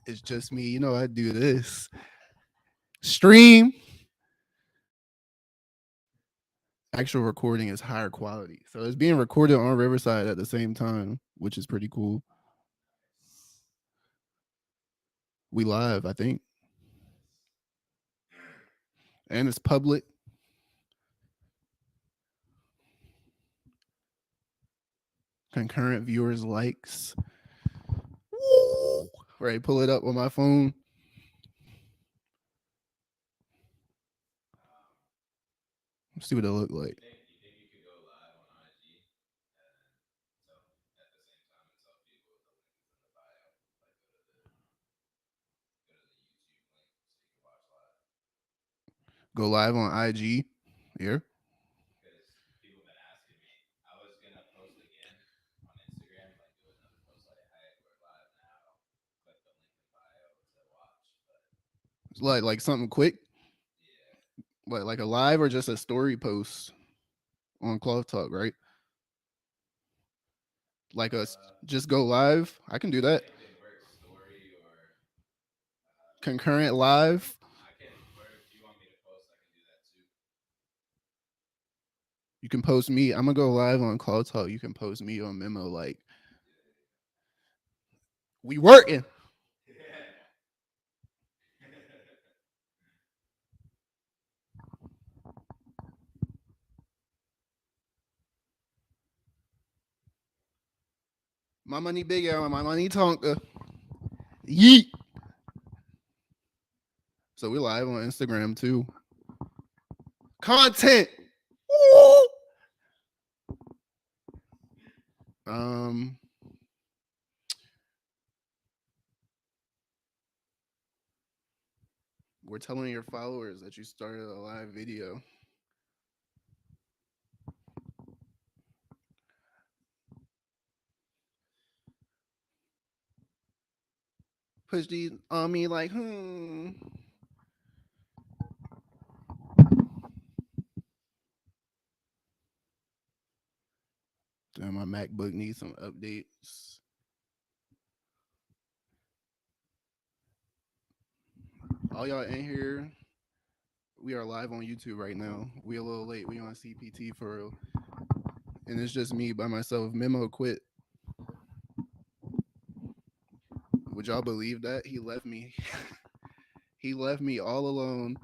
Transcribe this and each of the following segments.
It's just me. You know, I do this. Stream. Actual recording is higher quality. So it's being recorded on Riverside at the same time, which is pretty cool. We live, I think. And it's public. Concurrent viewers likes. Woo! Right, pull it up on my phone. Let's see what it look like. Go live on IG. Here. It's like something quick. What, like a live or just a story post on Cloth Talk, right? Like just go live. I can do that. Concurrent live. You can post me. I'm gonna go live on Cloud Talk. You can post me on Memo. Like we working. My money big out. My money Tonka. Yeet. So we live on Instagram too. Content. Woo! Um, we're telling your followers that you started a live video. Push these on me like, Damn, my MacBook needs some updates. All y'all in here, we are live on YouTube right now. We a little late. We on CPT for real. And it's just me by myself. Memo quit. Would y'all believe that? He left me. He left me all alone.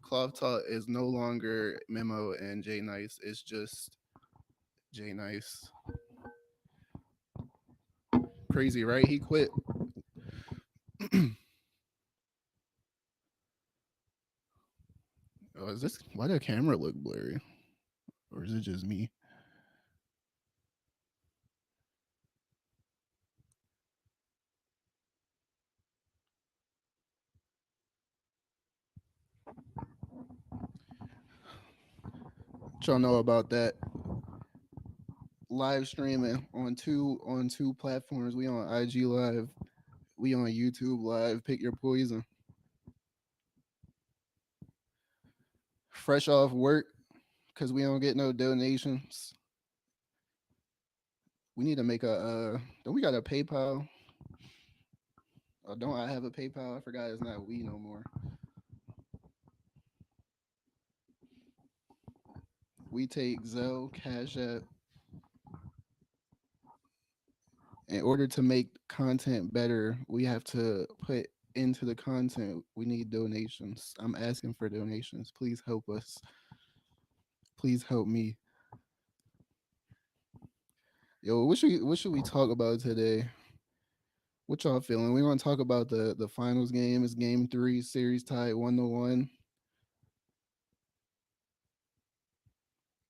Cloth Talk is no longer Memo and Jay Nice. It's just Jay Nice. Crazy, right? He quit. Oh, is this why the camera look blurry? Or is it just me? What y'all know about that? Live streaming on two platforms. We on IG Live. We on YouTube Live. Pick your poison. Fresh off work, because we don't get no donations. We need to make a don't we got a PayPal? Oh, don't I have a PayPal? I forgot it's not we no more. We take Zelle, Cash App. In order to make content better, we have to put into the content. We need donations. I'm asking for donations. Please help us. Please help me. Yo, what should we talk about today? What y'all feeling? We want to talk about the finals game. It's game 3, series tied 1-1.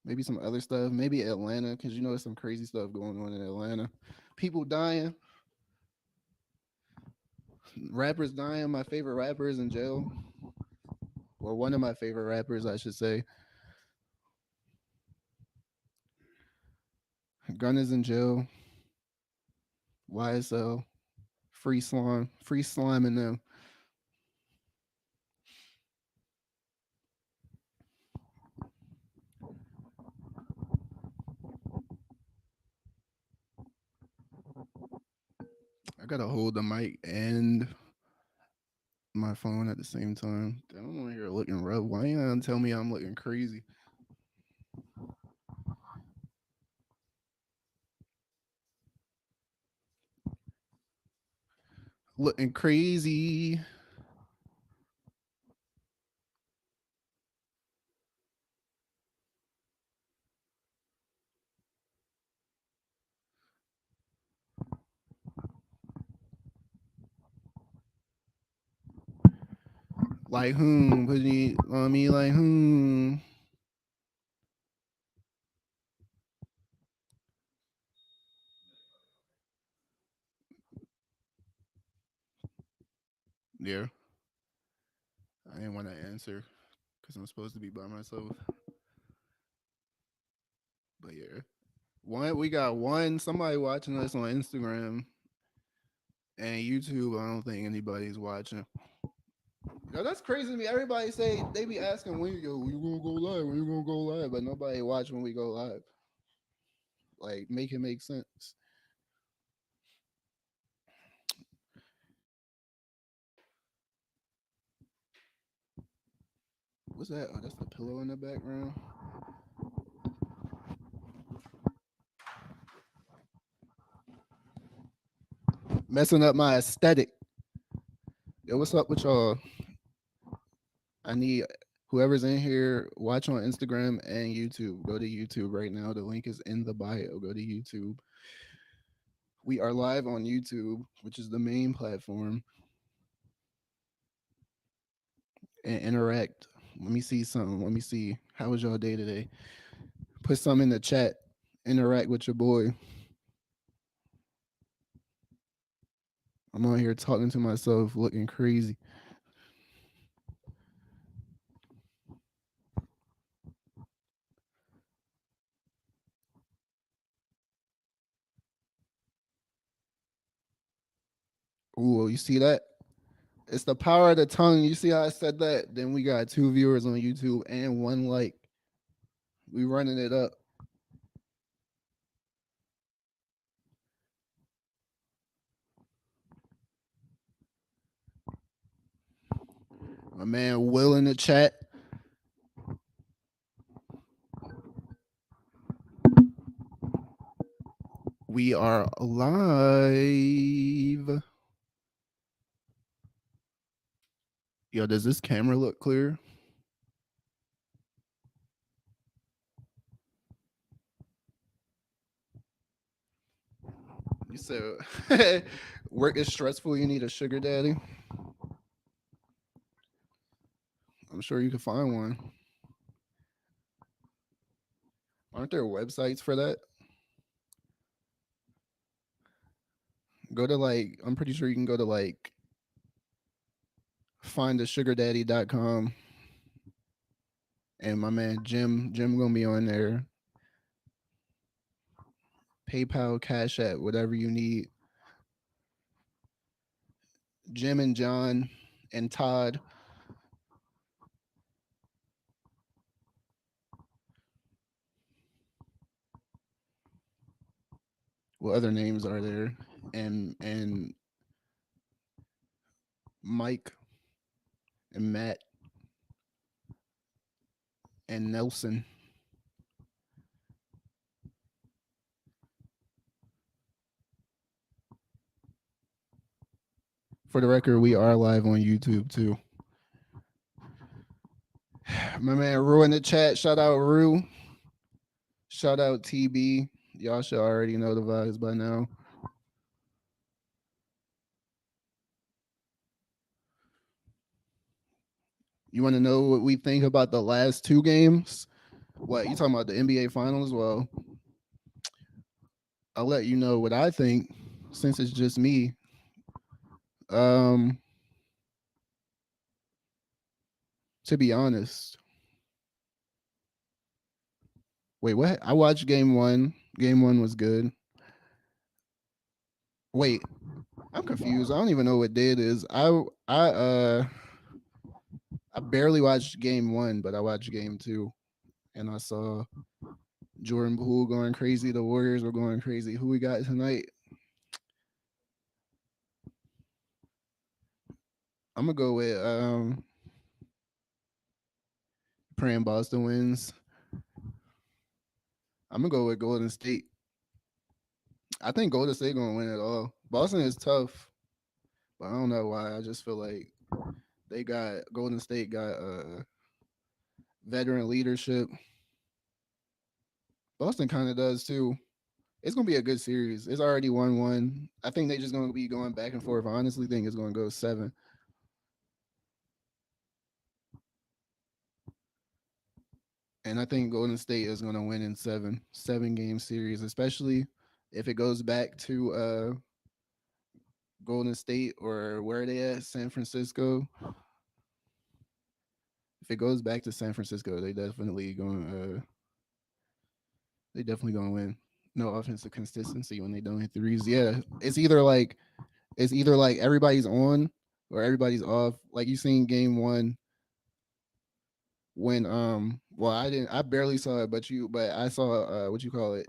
Maybe some other stuff. Maybe Atlanta, because you know there's some crazy stuff going on in Atlanta. People dying. Rappers dying. My favorite rapper is in jail. Or one of my favorite rappers, I should say. Gun is in jail. YSL. Free slime. Free slime in them. I gotta hold the mic and my phone at the same time. I don't want to hear looking rough. Why you gonna tell me I'm looking crazy? Looking crazy. Like whom? Put me on me like whom? Yeah. I didn't want to answer because I'm supposed to be by myself. But yeah. One we got one somebody watching us on Instagram and YouTube. I don't think anybody's watching. Yo, that's crazy to me. Everybody say they be asking when you gonna go live, when you gonna go live, but nobody watch when we go live. Like make it make sense. What's that? Oh, that's the pillow in the background. Messing up my aesthetic. Yo, what's up with y'all? I need whoever's in here, watch on Instagram and YouTube. Go to YouTube right now. The link is in the bio. Go to YouTube. We are live on YouTube, which is the main platform, and interact. Let me see something. Let me see. How was y'all day today? Put some in the chat. Interact with your boy. I'm on here talking to myself, looking crazy. Ooh, you see that? It's the power of the tongue. You see how I said that? Then we got 2 viewers on YouTube and 1 like. We running it up. My man Will in the chat. We are live. Yo, does this camera look clear? You said work is stressful. You need a sugar daddy. I'm sure you can find one. Aren't there websites for that? Go to like, I'm pretty sure you can go to like findasugardaddy.com and my man Jim gonna be on there. PayPal, Cash App, whatever you need. Jim and John and Todd. What other names are there? And Mike and Matt and Nelson. For the record, we are live on YouTube too. My man Rue in the chat. Shout out Rue. Shout out TB. Y'all should already know the vibes by now. You want to know what we think about the last 2 games? What you talking about the NBA Finals? Well, I'll let you know what I think since it's just me. Um, to be honest, wait, what? I watched game one. Game one was good. Wait, I'm confused. I don't even know what day it is. I barely watched game one, but I watched game two, and I saw Jordan Poole going crazy. The Warriors were going crazy. Who we got tonight? I'm gonna go with praying Boston wins. I'm gonna go with Golden State. I think Golden State gonna win it all. Boston is tough, but I don't know why. I just feel like they got Golden State got veteran leadership. Boston kind of does too. It's gonna be a good series. It's already 1-1. I think they just gonna be going back and forth. I honestly think it's gonna go 7. And I think Golden State is gonna win in 7 game series, especially if it goes back to Golden State or where are they at, San Francisco. If it goes back to San Francisco, they definitely gonna win. No offensive consistency when they don't hit threes. Yeah, it's either like everybody's on or everybody's off. Like you seen game one when I barely saw it, but I saw what you call it,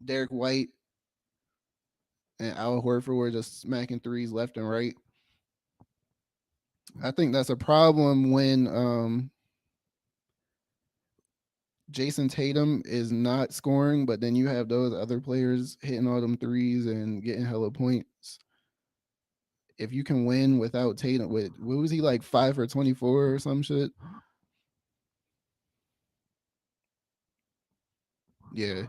Derek White and Al Horford were just smacking threes left and right. I think that's a problem when Jason Tatum is not scoring, but then you have those other players hitting all them threes and getting hella points. If you can win without Tatum, with what was he like 5 for 24 or some shit? Yeah,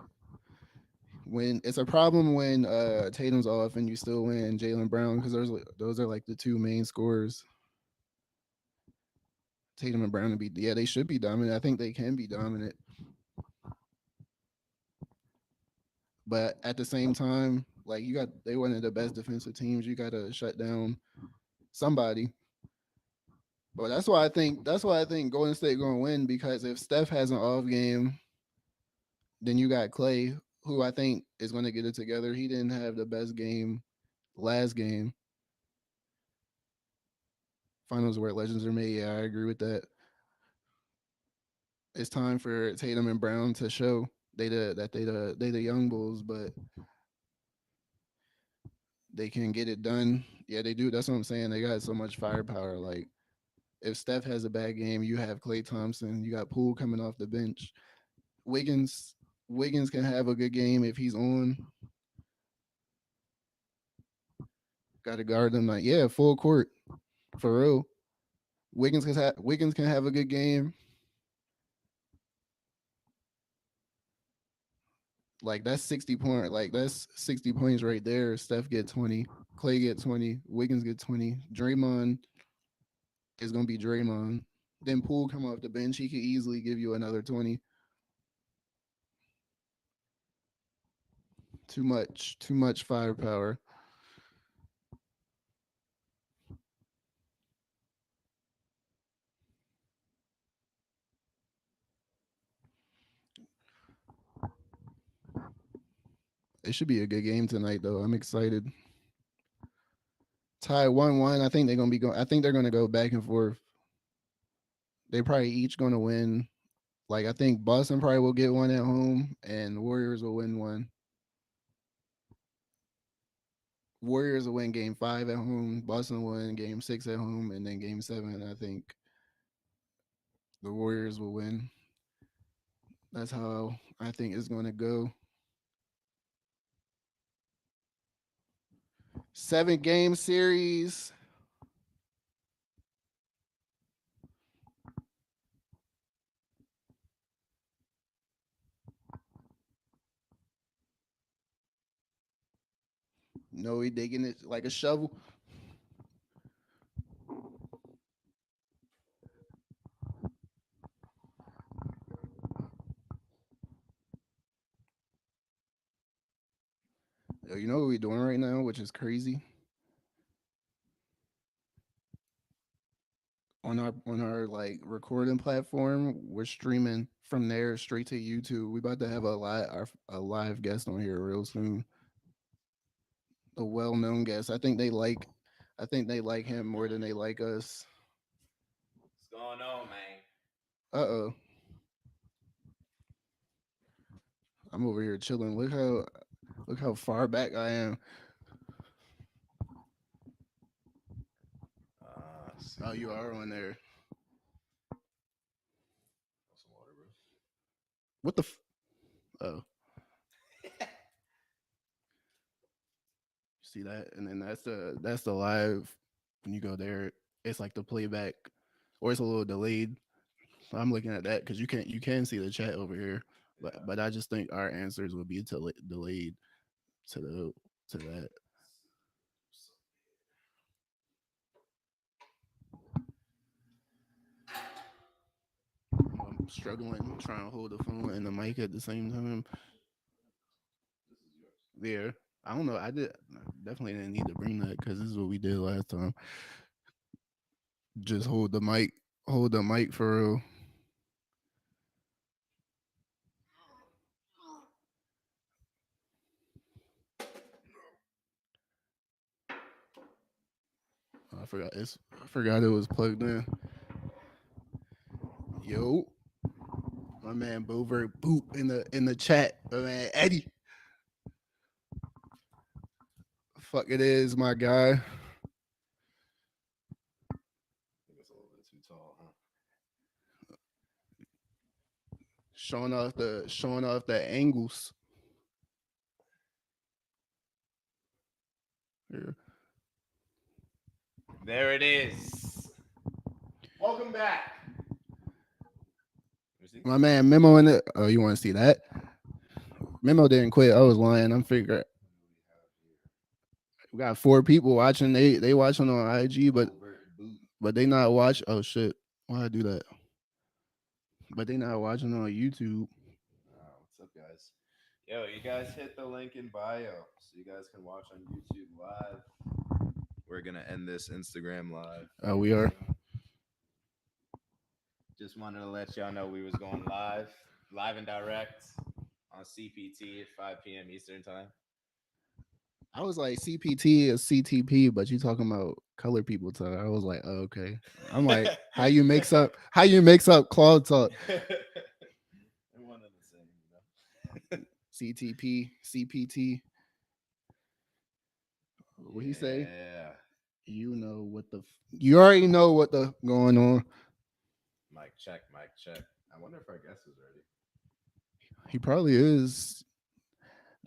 when it's a problem when Tatum's off and you still win Jalen Brown because those are like the two main scorers. Tatum and Brown to be they should be dominant. I think they can be dominant, but at the same time, like they one of the best defensive teams. You got to shut down somebody. But that's why I think Golden State going to win because if Steph has an off game, then you got Clay, who I think is going to get it together. He didn't have the best game last game. Finals where legends are made. Yeah, I agree with that. It's time for Tatum and Brown to show they the young bulls, but they can get it done. Yeah, they do. That's what I'm saying. They got so much firepower. Like if Steph has a bad game, you have Clay Thompson. You got Poole coming off the bench. Wiggins Wiggins can have a good game if he's on. Got to guard them. Like full court for real. Wiggins can have a good game. Like that's 60 point. Like that's 60 points right there. Steph get 20. Clay get 20. Wiggins get 20. Draymond is gonna be Draymond. Then Poole come off the bench. He could easily give you another 20. Too much firepower. It should be a good game tonight, though. I'm excited. Tie 1-1. I think they're gonna be going. I think they're gonna go back and forth. They probably each gonna win. Like I think Boston probably will get one at home, and Warriors will win one. Warriors will win Game 5 at home. Boston will win Game 6 at home, and then Game 7. I think the Warriors will win. That's how I think it's going to go. 7 game series. No, he digging it like a shovel. Yo, you know what we're doing right now, which is crazy. On our like recording platform, we're streaming from there straight to YouTube. We about to have a live guest on here real soon. A well-known guest. I think they like him more than they like us. What's going on, man? Uh-oh. I'm over here chilling. Look how far back I am. Oh, you are on there. Some water, bro. What the? Oh, see that? And then that's the live. When you go there, it's like the playback, or it's a little delayed. So I'm looking at that because you can see the chat over here, Yeah. but I just think our answers will be delayed to that. I'm struggling trying to hold the phone and the mic at the same time. There, I don't know. I definitely didn't need to bring that because this is what we did last time. Just hold the mic for real. I forgot it was plugged in. Yo, my man Bovert Boop in the chat. My man Eddie. Fuck it is, my guy. I think it's a little bit too tall, huh? Showing off the angles. Yeah. There it is. Welcome back. Let me see. My man Memo in it. Oh, you want to see that? Memo didn't quit. I was lying. I'm figuring. What do we have here? We got 4 people watching. They watching on IG, Bovert boot. but they not watch. Oh shit! Why I do that? But they not watching on YouTube. What's up, guys? Yo, you guys hit the link in bio so you guys can watch on YouTube live. We're gonna end this Instagram live. We are. Just wanted to let y'all know we was going live and direct on CPT at 5 p.m. Eastern time. I was like CPT is CTP, but you talking about color people talk. I was like, oh, okay. I'm like, how you mix up Claude talk? They're one and the same, you know. CTP, CPT. What he say? Yeah. You know what the you already know what the going on. Mic check, mic check. I wonder if our guest is ready. He probably is.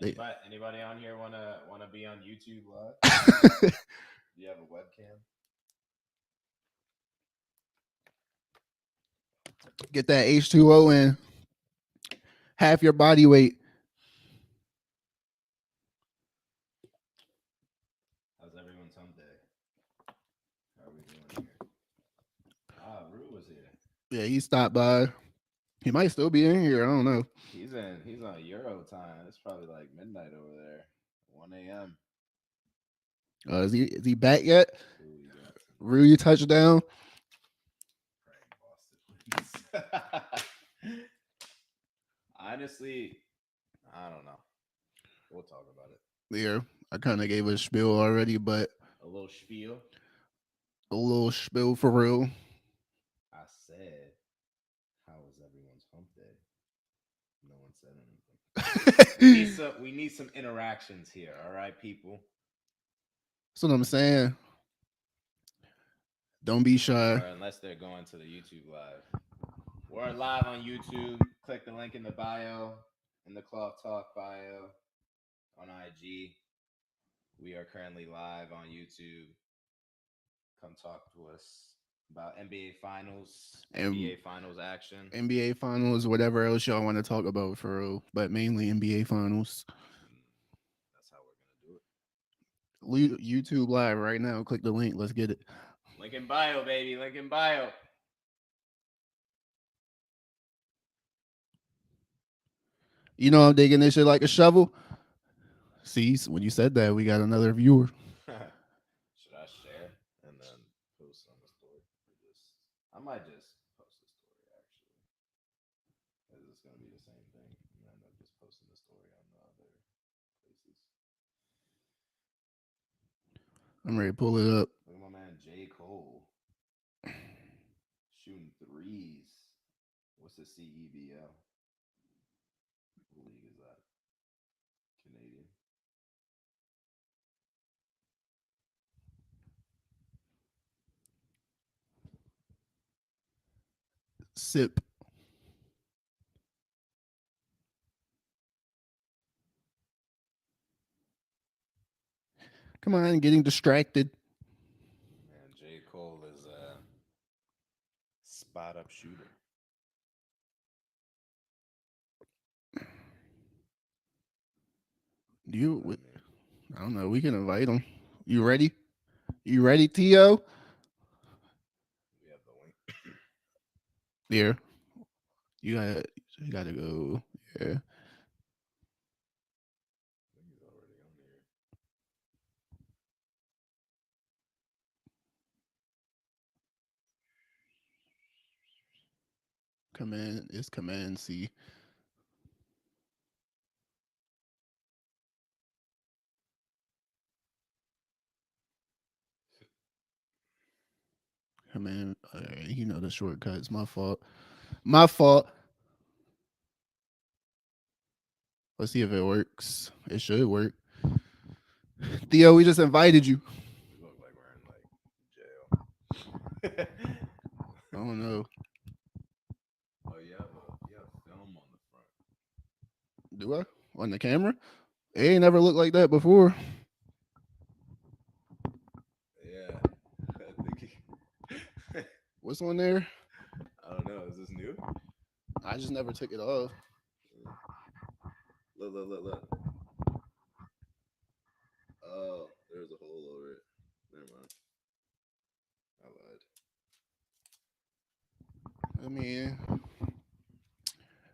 Anybody on here wanna be on YouTube live? Do you have a webcam? Get that H2O in. Half your body weight. How's everyone's hump day? How are we doing here? Rue was here. Yeah, he stopped by. He might still be in here. I don't know. He's on Euro time. It's probably like midnight over there. 1 a.m. Is he back yet? Who we got? Rue, you touchdown. Praying Boston wins. Honestly, I don't know. We'll talk about it. Yeah, I kind of gave a spiel already, but A little spiel. a little spiel for real. I said, how was everyone's hump day? No one said anything. We need some interactions here, all right, people? That's what I'm saying. Don't be shy. Or unless they're going to the YouTube live. We're live on YouTube. Click the link in the bio, in the Cloth Talk bio on IG. We are currently live on YouTube. Come talk to us about NBA Finals, NBA Finals action. NBA Finals, whatever else y'all want to talk about for real, but mainly NBA Finals. That's how we're going to do it. YouTube live right now. Click the link. Let's get it. Link in bio, baby. Link in bio. You know I'm digging this shit like a shovel. See, when you said that, we got another viewer. Should I share and then post on the story? I might just post the story actually, because it's gonna be the same thing, and then I'm just posting the story on the other places. I'm ready to pull it up. Look at my man J. Cole shooting threes. What's the CEBL? What league is that? Canadian. Sip. Come on, getting distracted. Man, J. Cole is a spot up shooter. You, I mean, I don't know. We can invite him. You ready? You ready, Tio? we have the link. There. You gotta go. Yeah. I think he's already on here. Command. It's Command C. Command. You know the shortcuts. My fault. My fault. Let's see if it works. It should work. Theo, we just invited you. We look like we're in like jail. I don't know. Oh, you have film on the front. Do I? On the camera? It ain't never looked like that before. Yeah. I think What's on there? I don't know. Is this new? I just never took it off. Look. Oh, there's a hole over it. Never mind. I lied. I mean,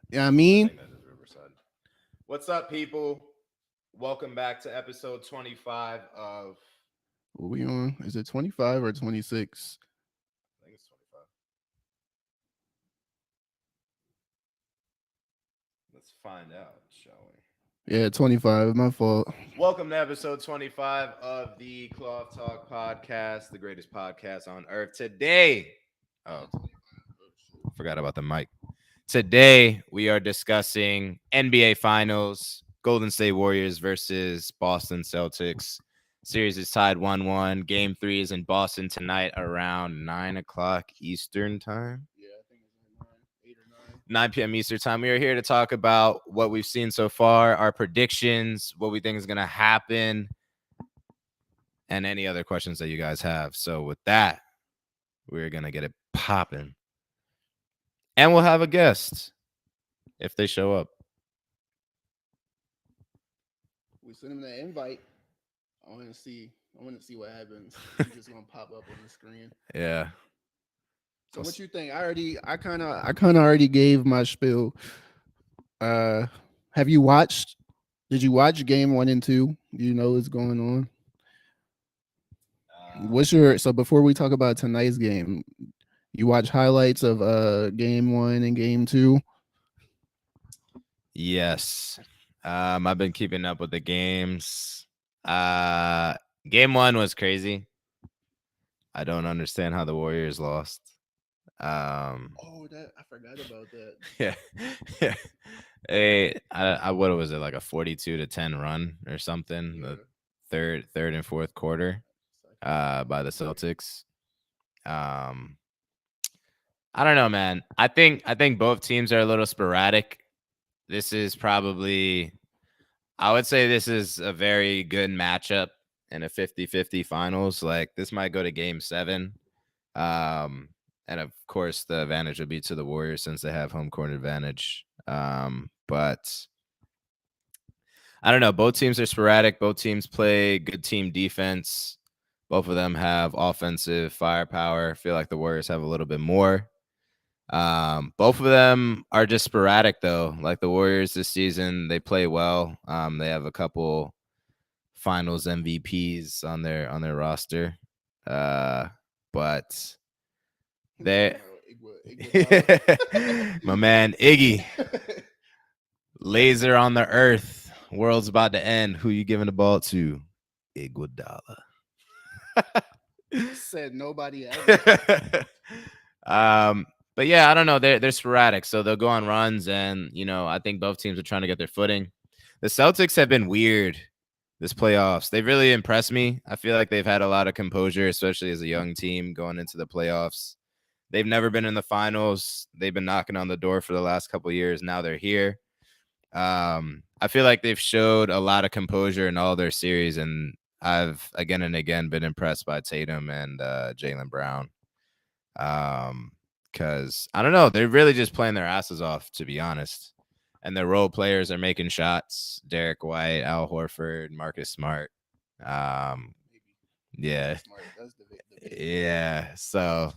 yeah, I mean, I think that is Riverside. What's up, people? Welcome back to episode 25 of. what we on? Is it 25 or 26? I think it's 25. Let's find out, shall we? Yeah, 25. My fault. Welcome to episode 25 of the Cloth Talk podcast, the greatest podcast on earth. Today, forgot about the mic. Today, we are discussing NBA Finals, Golden State Warriors versus Boston Celtics. Series is tied 1-1. Game 3 is in Boston tonight around 9 o'clock Eastern time. Yeah, I think it's 8 or 9. 9 p.m. Eastern time. We are here to talk about what we've seen so far, our predictions, what we think is going to happen, and any other questions that you guys have. So with that, we're going to get it popping. And we'll have a guest if they show up. We sent him the invite. I want to see what happens. He's just gonna pop up on the screen. Yeah. So what you think? I kind of already gave my spiel. Have you watched? Did you watch game 1 and 2? Do you know what's going on? So before we talk about tonight's game, you watch highlights of game 1 and game 2? Yes. I've been keeping up with the games. Game 1 was crazy. I don't understand how the Warriors lost. I forgot about that. Yeah. What was it, like a 42-10 run or something? Yeah. The third and fourth quarter by the Celtics. I don't know, man. I think both teams are a little sporadic. This is probably, I would say this is a very good matchup in a 50-50 finals. Like, this might go to game 7. And of course, the advantage would be to the Warriors since they have home court advantage. But I don't know. Both teams are sporadic. Both teams play good team defense. Both of them have offensive firepower. I feel like the Warriors have a little bit more. Both of them are just sporadic, though. Like the Warriors this season, they play well. They have a couple Finals MVPs on their roster. But they, my man Iggy, laser on the earth. World's about to end. Who you giving the ball to? Iguodala. Said nobody ever. But yeah, I don't know. They're sporadic, so they'll go on runs, and I think both teams are trying to get their footing. The Celtics have been weird this playoffs. They've really impressed me. I feel like they've had a lot of composure, especially as a young team going into the playoffs. They've never been in the finals. They've been knocking on the door for the last couple of years. Now they're here. I feel like they've showed a lot of composure in all their series, and I've again and again been impressed by Tatum and Jaylen Brown. Because I don't know, they're really just playing their asses off, to be honest. And their role players are making shots. Derek White, Al Horford, Marcus Smart. Yeah, Smart. That's the yeah. So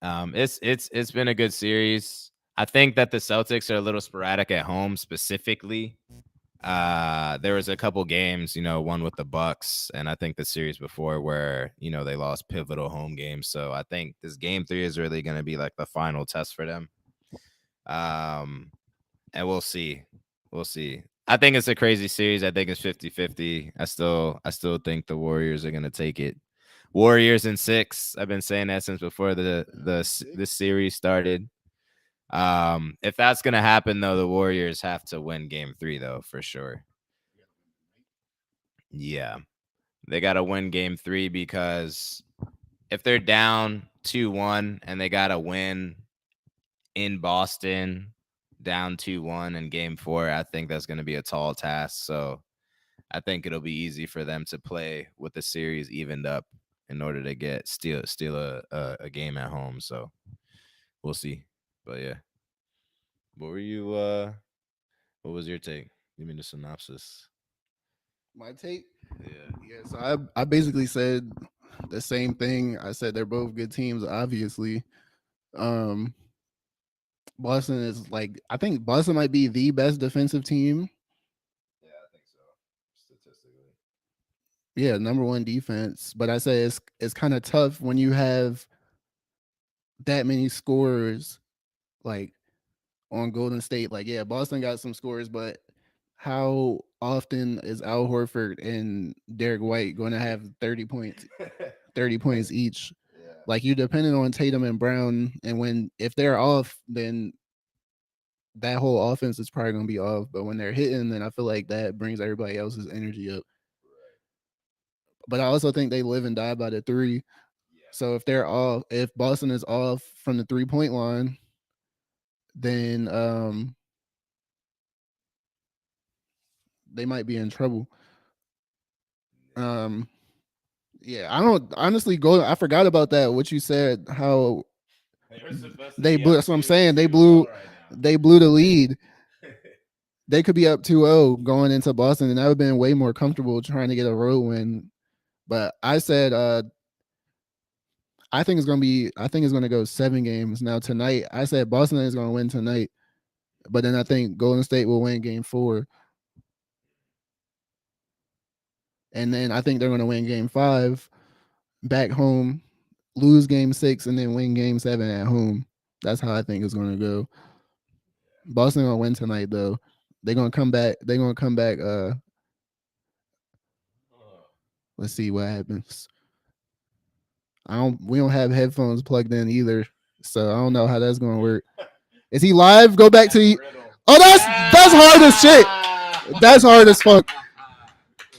it's been a good series. I think that the Celtics are a little sporadic at home specifically. There was a couple games, one with the Bucks, and I think the series before where they lost pivotal home games. So I think this game 3 is really going to be like the final test for them. And we'll see. I think it's a crazy series. I think it's 50-50. I still think the Warriors are going to take it. Warriors in 6. I've been saying that since before this series started. If that's gonna happen though, the Warriors have to win game 3 though, for sure. Yeah. They gotta win game 3 because if they're down 2-1 and they gotta win in Boston down 2-1 in game 4, I think that's gonna be a tall task. So I think it'll be easy for them to play with the series evened up in order to steal a game at home. So we'll see. But yeah. What what was your take? Give me the synopsis. My take. Yeah. Yeah, so I basically said the same thing. I said they're both good teams, obviously. Boston is I think Boston might be the best defensive team. Yeah, I think so. Statistically. Yeah, number 1 defense. But I say it's kind of tough when you have that many scorers on Golden State. Yeah, Boston got some scores, but how often is Al Horford and Derek White going to have 30 points, 30 points each? Yeah. You depending on Tatum and Brown, and if they're off, then that whole offense is probably going to be off. But when they're hitting, then I feel like that brings everybody else's energy up. But I also think they live and die by the 3. Yeah. So if Boston is off from the 3-point line, then they might be in trouble. Yeah, I don't honestly go. I forgot about that. What you said, how that's what I'm saying. They blew the lead. They could be up 2-0 going into Boston, and that would have been way more comfortable trying to get a road win. But I said I think it's gonna go 7 games. Now tonight, I said Boston is gonna win tonight, but then I think Golden State will win game 4. And then I think they're gonna win game 5 back home, lose game 6, and then win game 7 at home. That's how I think it's gonna go. Boston gonna win tonight though. They're gonna come back. Let's see what happens. We don't have headphones plugged in either, so I don't know how that's gonna work. Is he live? Go back to you. Oh, that's hard as shit. That's hard as fuck.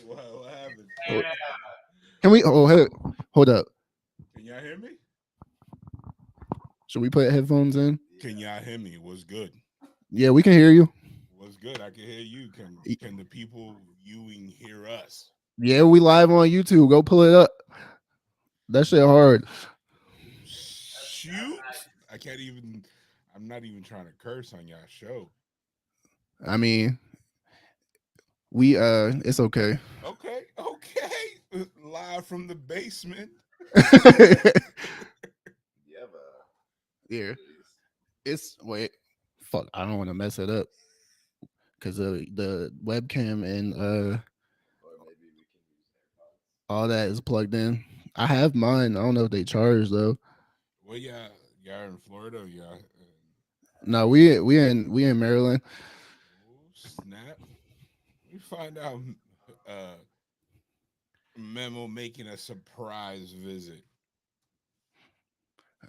What happened? Yeah. Can we? Oh, hold up. Can y'all hear me? Should we put headphones in? Can y'all hear me? What's good? Yeah, we can hear you. What's good? I can hear you. Can the people viewing hear us? Yeah, we live on YouTube. Go pull it up. That shit hard. Shoot. I'm not even trying to curse on y'all show. I mean, it's okay. Okay. Live from the basement. Yeah. Wait. Fuck, I don't want to mess it up. Because the webcam and all that is plugged in. I have mine. I don't know if they charge though. Well, y'all in Florida, y'all. No, we in Maryland. Oh, snap. We find out Memo making a surprise visit.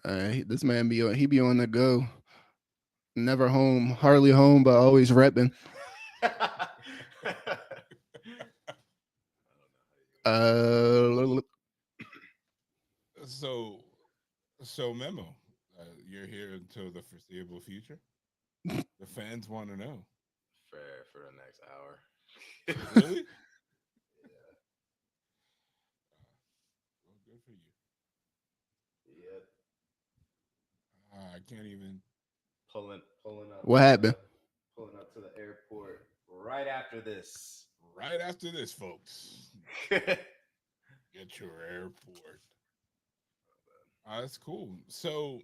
This man be on the go. Never home, hardly home, but always repping. So So Memo, you're here until the foreseeable future. The fans want to know. For the next hour. Really? Well, good for you. Yep. I can't even. Pulling up. What happened? Pulling up to the airport right after this. Right after this, folks, get your airport. That's cool. So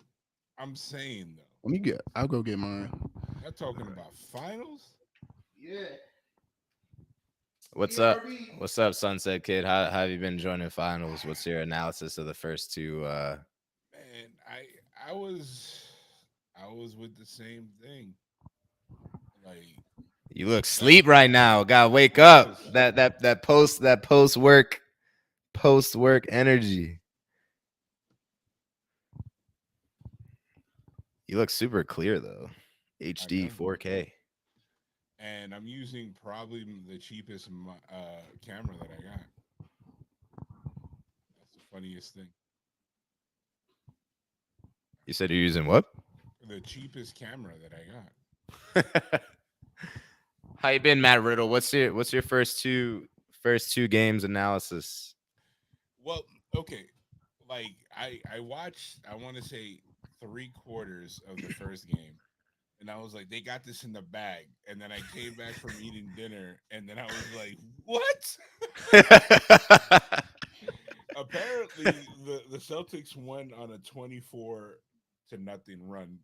I'm saying though, Let me get. I'll go get mine. y'all talking about finals? Yeah. What's up? What's up, Sunset Kid? How have you been enjoying finals? What's your analysis of the first two? Man, I was with the same thing. Like You look sleep right now. Gotta wake up. That post work energy. You look super clear though. HD know. 4K. and I'm using probably the cheapest camera that I got. That's the funniest thing. You said you're using what? The cheapest camera that I got. How you been, Matt Riddle? What's your first two games analysis? Well, okay, like I watched. I want to say 3/4 of the first game, and I was like, they got this in the bag. And then I came back from eating dinner, and then I was like, what? Apparently, the Celtics won on a 24-0 run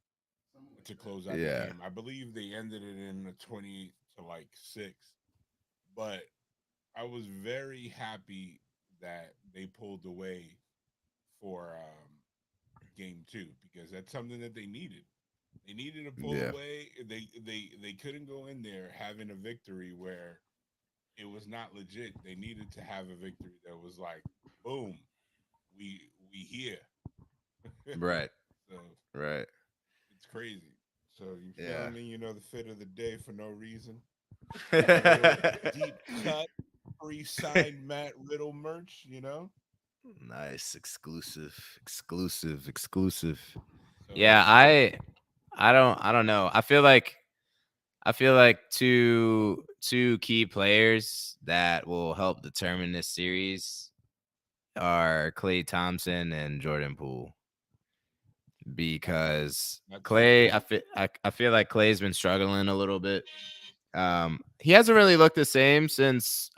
to close out the Yeah. game. I believe they ended it in a 20-6. But I was very happy that they pulled away for game two because that's something that they needed. They needed to pull Yeah. away. They couldn't go in there having a victory where it was not legit. They needed to have a victory that was like, boom, we here. Right. So Right. it's crazy. So you Yeah. feeling me? You know the fit of the day for no reason. Little deep cut, free signed Matt Riddle merch. You know. Nice. Exclusive. So Yeah, I don't know. I feel like two key players that will help determine this series are Klay Thompson and Jordan Poole. Because that's Clay, I feel like Clay's been struggling a little bit. He hasn't really looked the same since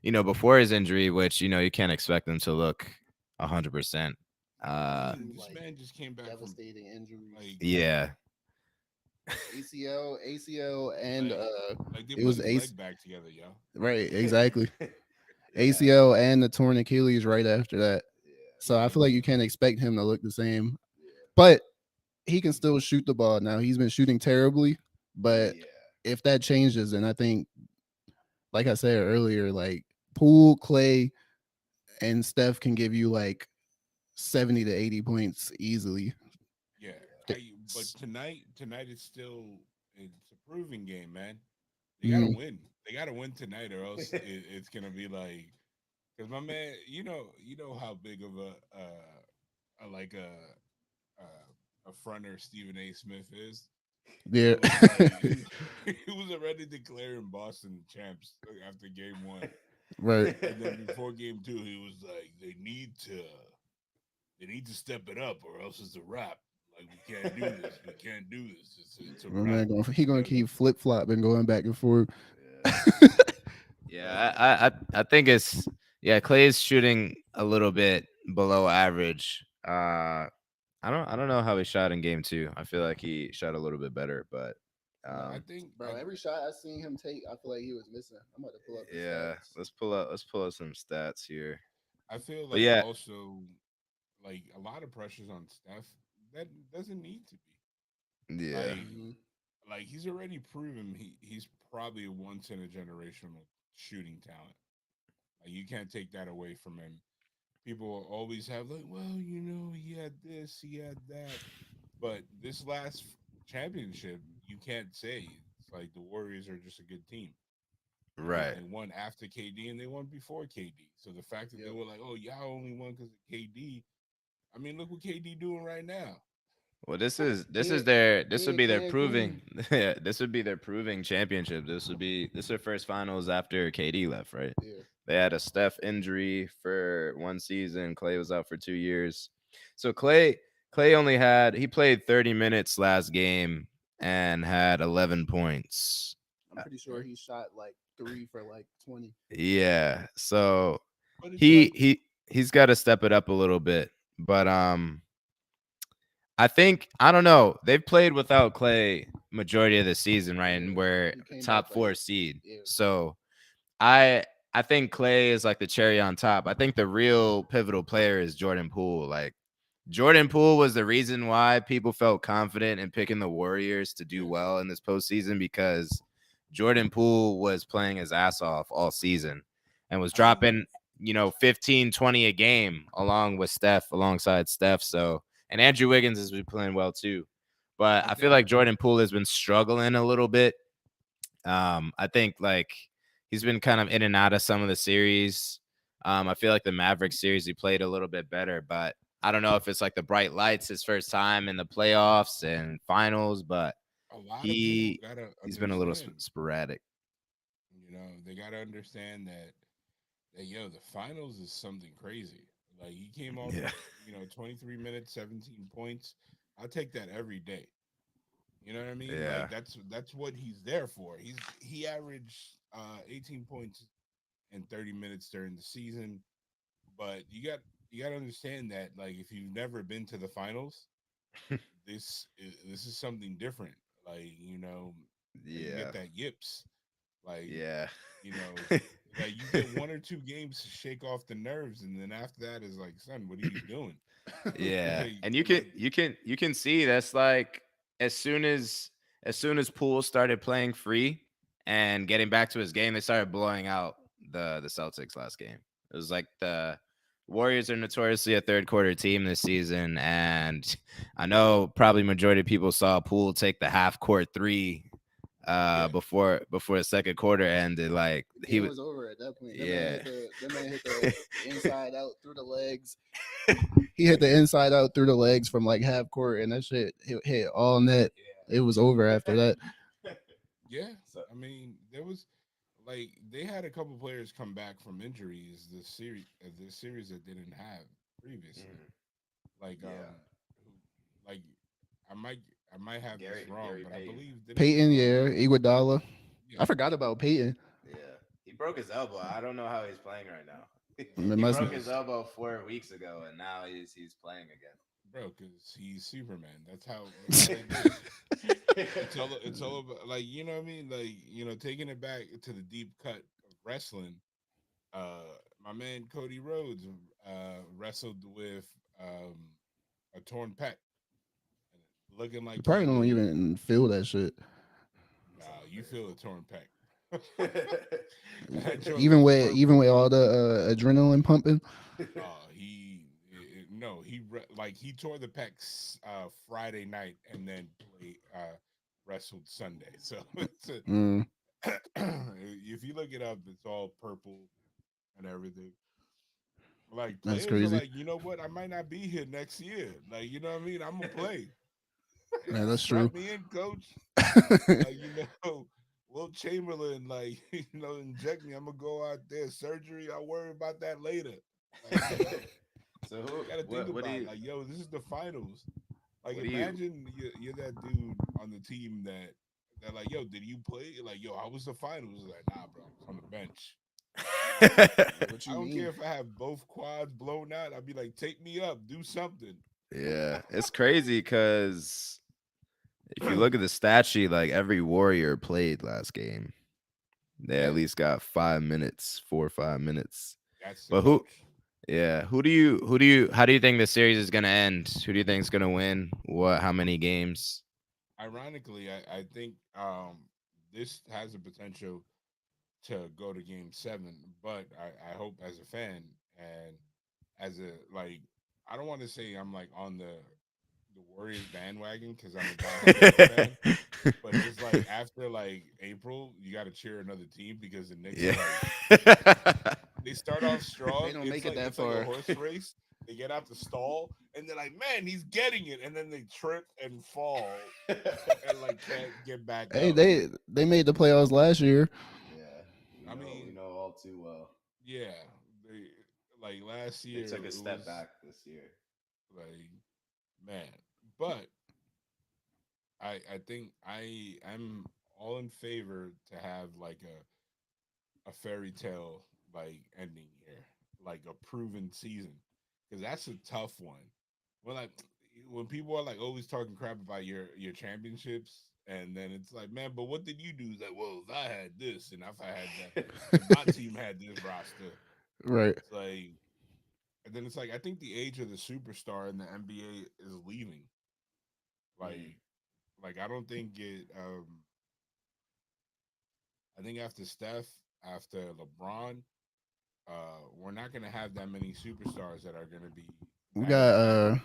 before his injury, which you can't expect him to look 100%. this man just came back from Devastating injuries. like Yeah. ACL, and like they it put was his leg back together, yo. right, exactly. Yeah. ACL and the torn Achilles right after that. Yeah. So I feel like you can't expect him to look the same. But he can still shoot the ball now. He's been shooting terribly, but Yeah. if that changes, then I think, like I said earlier, like Poole, Clay, and Steph can give you like 70 to 80 points easily. Yeah. But tonight it's a proving game, man. They gotta Mhm. win. They gotta win tonight, or else it's gonna be like because my man, you know how big of a like a fronter Stephen A. Smith is. Yeah. So it's like he was already declaring Boston champs after game one, Right. and then before game two, he was like, they need to step it up, or else it's a wrap. Like we can't do this. We can't do this. It's a My wrap. man he gonna keep flip flopping, going back and forth. Yeah, I think it's Clay's shooting a little bit below average. I don't know how he shot in game two. I feel like he shot a little bit better, but I think Bro, every shot I seen him take, I feel like he was missing. I'm about to pull up the yeah, stats. let's pull up some stats here. I feel But like yeah, also like a lot of pressures on Steph that doesn't need to be. yeah, Like he's already proven he's probably a once in a generational shooting talent. Like you can't take that away from him. People will always have like, well, he had this, he had that. But this last championship, you can't say it's like the Warriors are just a good team. right. They won after KD and they won before KD. So the fact that they were like, oh, y'all only won because of KD, I mean, look what KD doing right now. Well, this is He- their he would in be their Cancun. proving yeah, this would be their proving championship. This is their first finals after KD left, right? Yeah. They had a Steph injury for one season. Clay was out for 2 years. So Clay only he played 30 minutes last game and had 11 points. I'm pretty sure he shot like 3 for like 20. Yeah. So But it's he like, he he's got to step it up a little bit. But I think I don't know. They've played without Clay majority of the season, right? And Yeah, we're he came top back, like, 4 seed. yeah. So I think Clay is like the cherry on top. I think the real pivotal player is Jordan Poole. Like Jordan Poole was the reason why people felt confident in picking the Warriors to do well in this postseason because Jordan Poole was playing his ass off all season and was I think dropping, 15, 20 a game alongside Steph. So, and Andrew Wiggins has been playing well too. But I feel think- like Jordan Poole has been struggling a little bit. I think like he's been kind of in and out of some of the series. I feel like the Mavericks series he played a little bit better, but I don't know if it's like the bright lights his first time in the playoffs and finals, but a lot of he people gotta he's been a little understand, sporadic. they gotta understand that the finals is something crazy. Like he came off, Yeah. 23 minutes, 17 points. I take that every day. You know what I mean? Yeah. Like that's what he's there for. He averaged 18 points in 30 minutes during the season. But you got to understand that like if you've never been to the finals, this is something different. Like, you Yeah. get that yips. Like, Yeah. you know, like you get one or two games to shake off the nerves, and then after that is like, son, what are you doing? Yeah. Like, And you can see that's like as soon as Poole started playing free and getting back to his game, they started blowing out the Celtics last game. It was like the Warriors are notoriously a third quarter team this season, and I know probably majority of people saw Poole take the half court three before the second quarter ended. Like The he game was was over at that point. Yeah. That man hit the inside out through the legs. He hit the inside out through the legs from like half court, and that shit hit all net. It was over after that. yeah. So- I mean, there was like they had a couple players come back from injuries this series that they didn't have previously. Like Yeah. like I might have Gary- this wrong, Gary but Payton. I believe Peyton, yeah, Iguodala. yeah. I forgot about Peyton. Yeah, he broke his elbow. I don't know how he's playing right now. It He must broke be- his elbow 4 weeks ago, and now he's playing again. bro, because he's Superman. That's how they do it. It's all about like you know what I mean, like taking it back to the deep cut of wrestling. My man Cody Rhodes wrestled with a torn pec, looking like You probably he don't was- even feel that shit. Nah, you feel a torn pec. Even with all the adrenaline pumping. He tore the pecs Friday night and then wrestled Sunday. So Mm. if you look it up, it's all purple and everything. Like That's players are crazy. like, you know what? I might not be here next year. Like, you know what I mean? I'm gonna play. Yeah, that's Strap true. me in, coach. Will Chamberlain, inject me. I'm gonna go out there. Surgery, I'll worry about that later. Like, So you gotta think about it. Like, yo, this is the finals. Like, what do you- imagine you're that dude on the team that like, yo, did you play? Like, yo, how was the finals? Like, nah, bro, I'm on the bench. What I you don't mean? care if I have both quads blown out. I'd be like, take me up, do something. Yeah, it's crazy because if you look at the stat sheet, like every Warrior played last game, they Yeah. at least got 5 minutes, 4 or 5 minutes. That's But the coach. Yeah, how do you think the series is gonna end? Who do you think is gonna win? How many games? Ironically, I think this has the potential to go to game 7, but I hope as a fan and as a I don't want to say I'm like on the Warriors bandwagon because I'm a diehard fan, but it's like after like April, you got to cheer another team because the Knicks are, Yeah. they start off strong. They don't It's make it like, that it's like a far. horse race. They get out the stall and they're like, man, he's getting it, and then they trip and fall and like can't get back Hey, up. they made the playoffs last year. Yeah, I we mean, know all too well. yeah, they like last They year took a it step was back this year. like, man, but I think I'm all in favor to have like a fairy tale like ending here, like a proven season, because that's a tough one. When like when people are like always talking crap about your championships, and then it's like, man, but what did you do? It's like, well, if I had this and if I had that, if my team had this roster, Right. it's like, and then it's like I think the age of the superstar in the NBA is leaving. Mm. Like, I don't think it. I think after Steph, after LeBron, we're not gonna have that many superstars that are gonna be We that got good.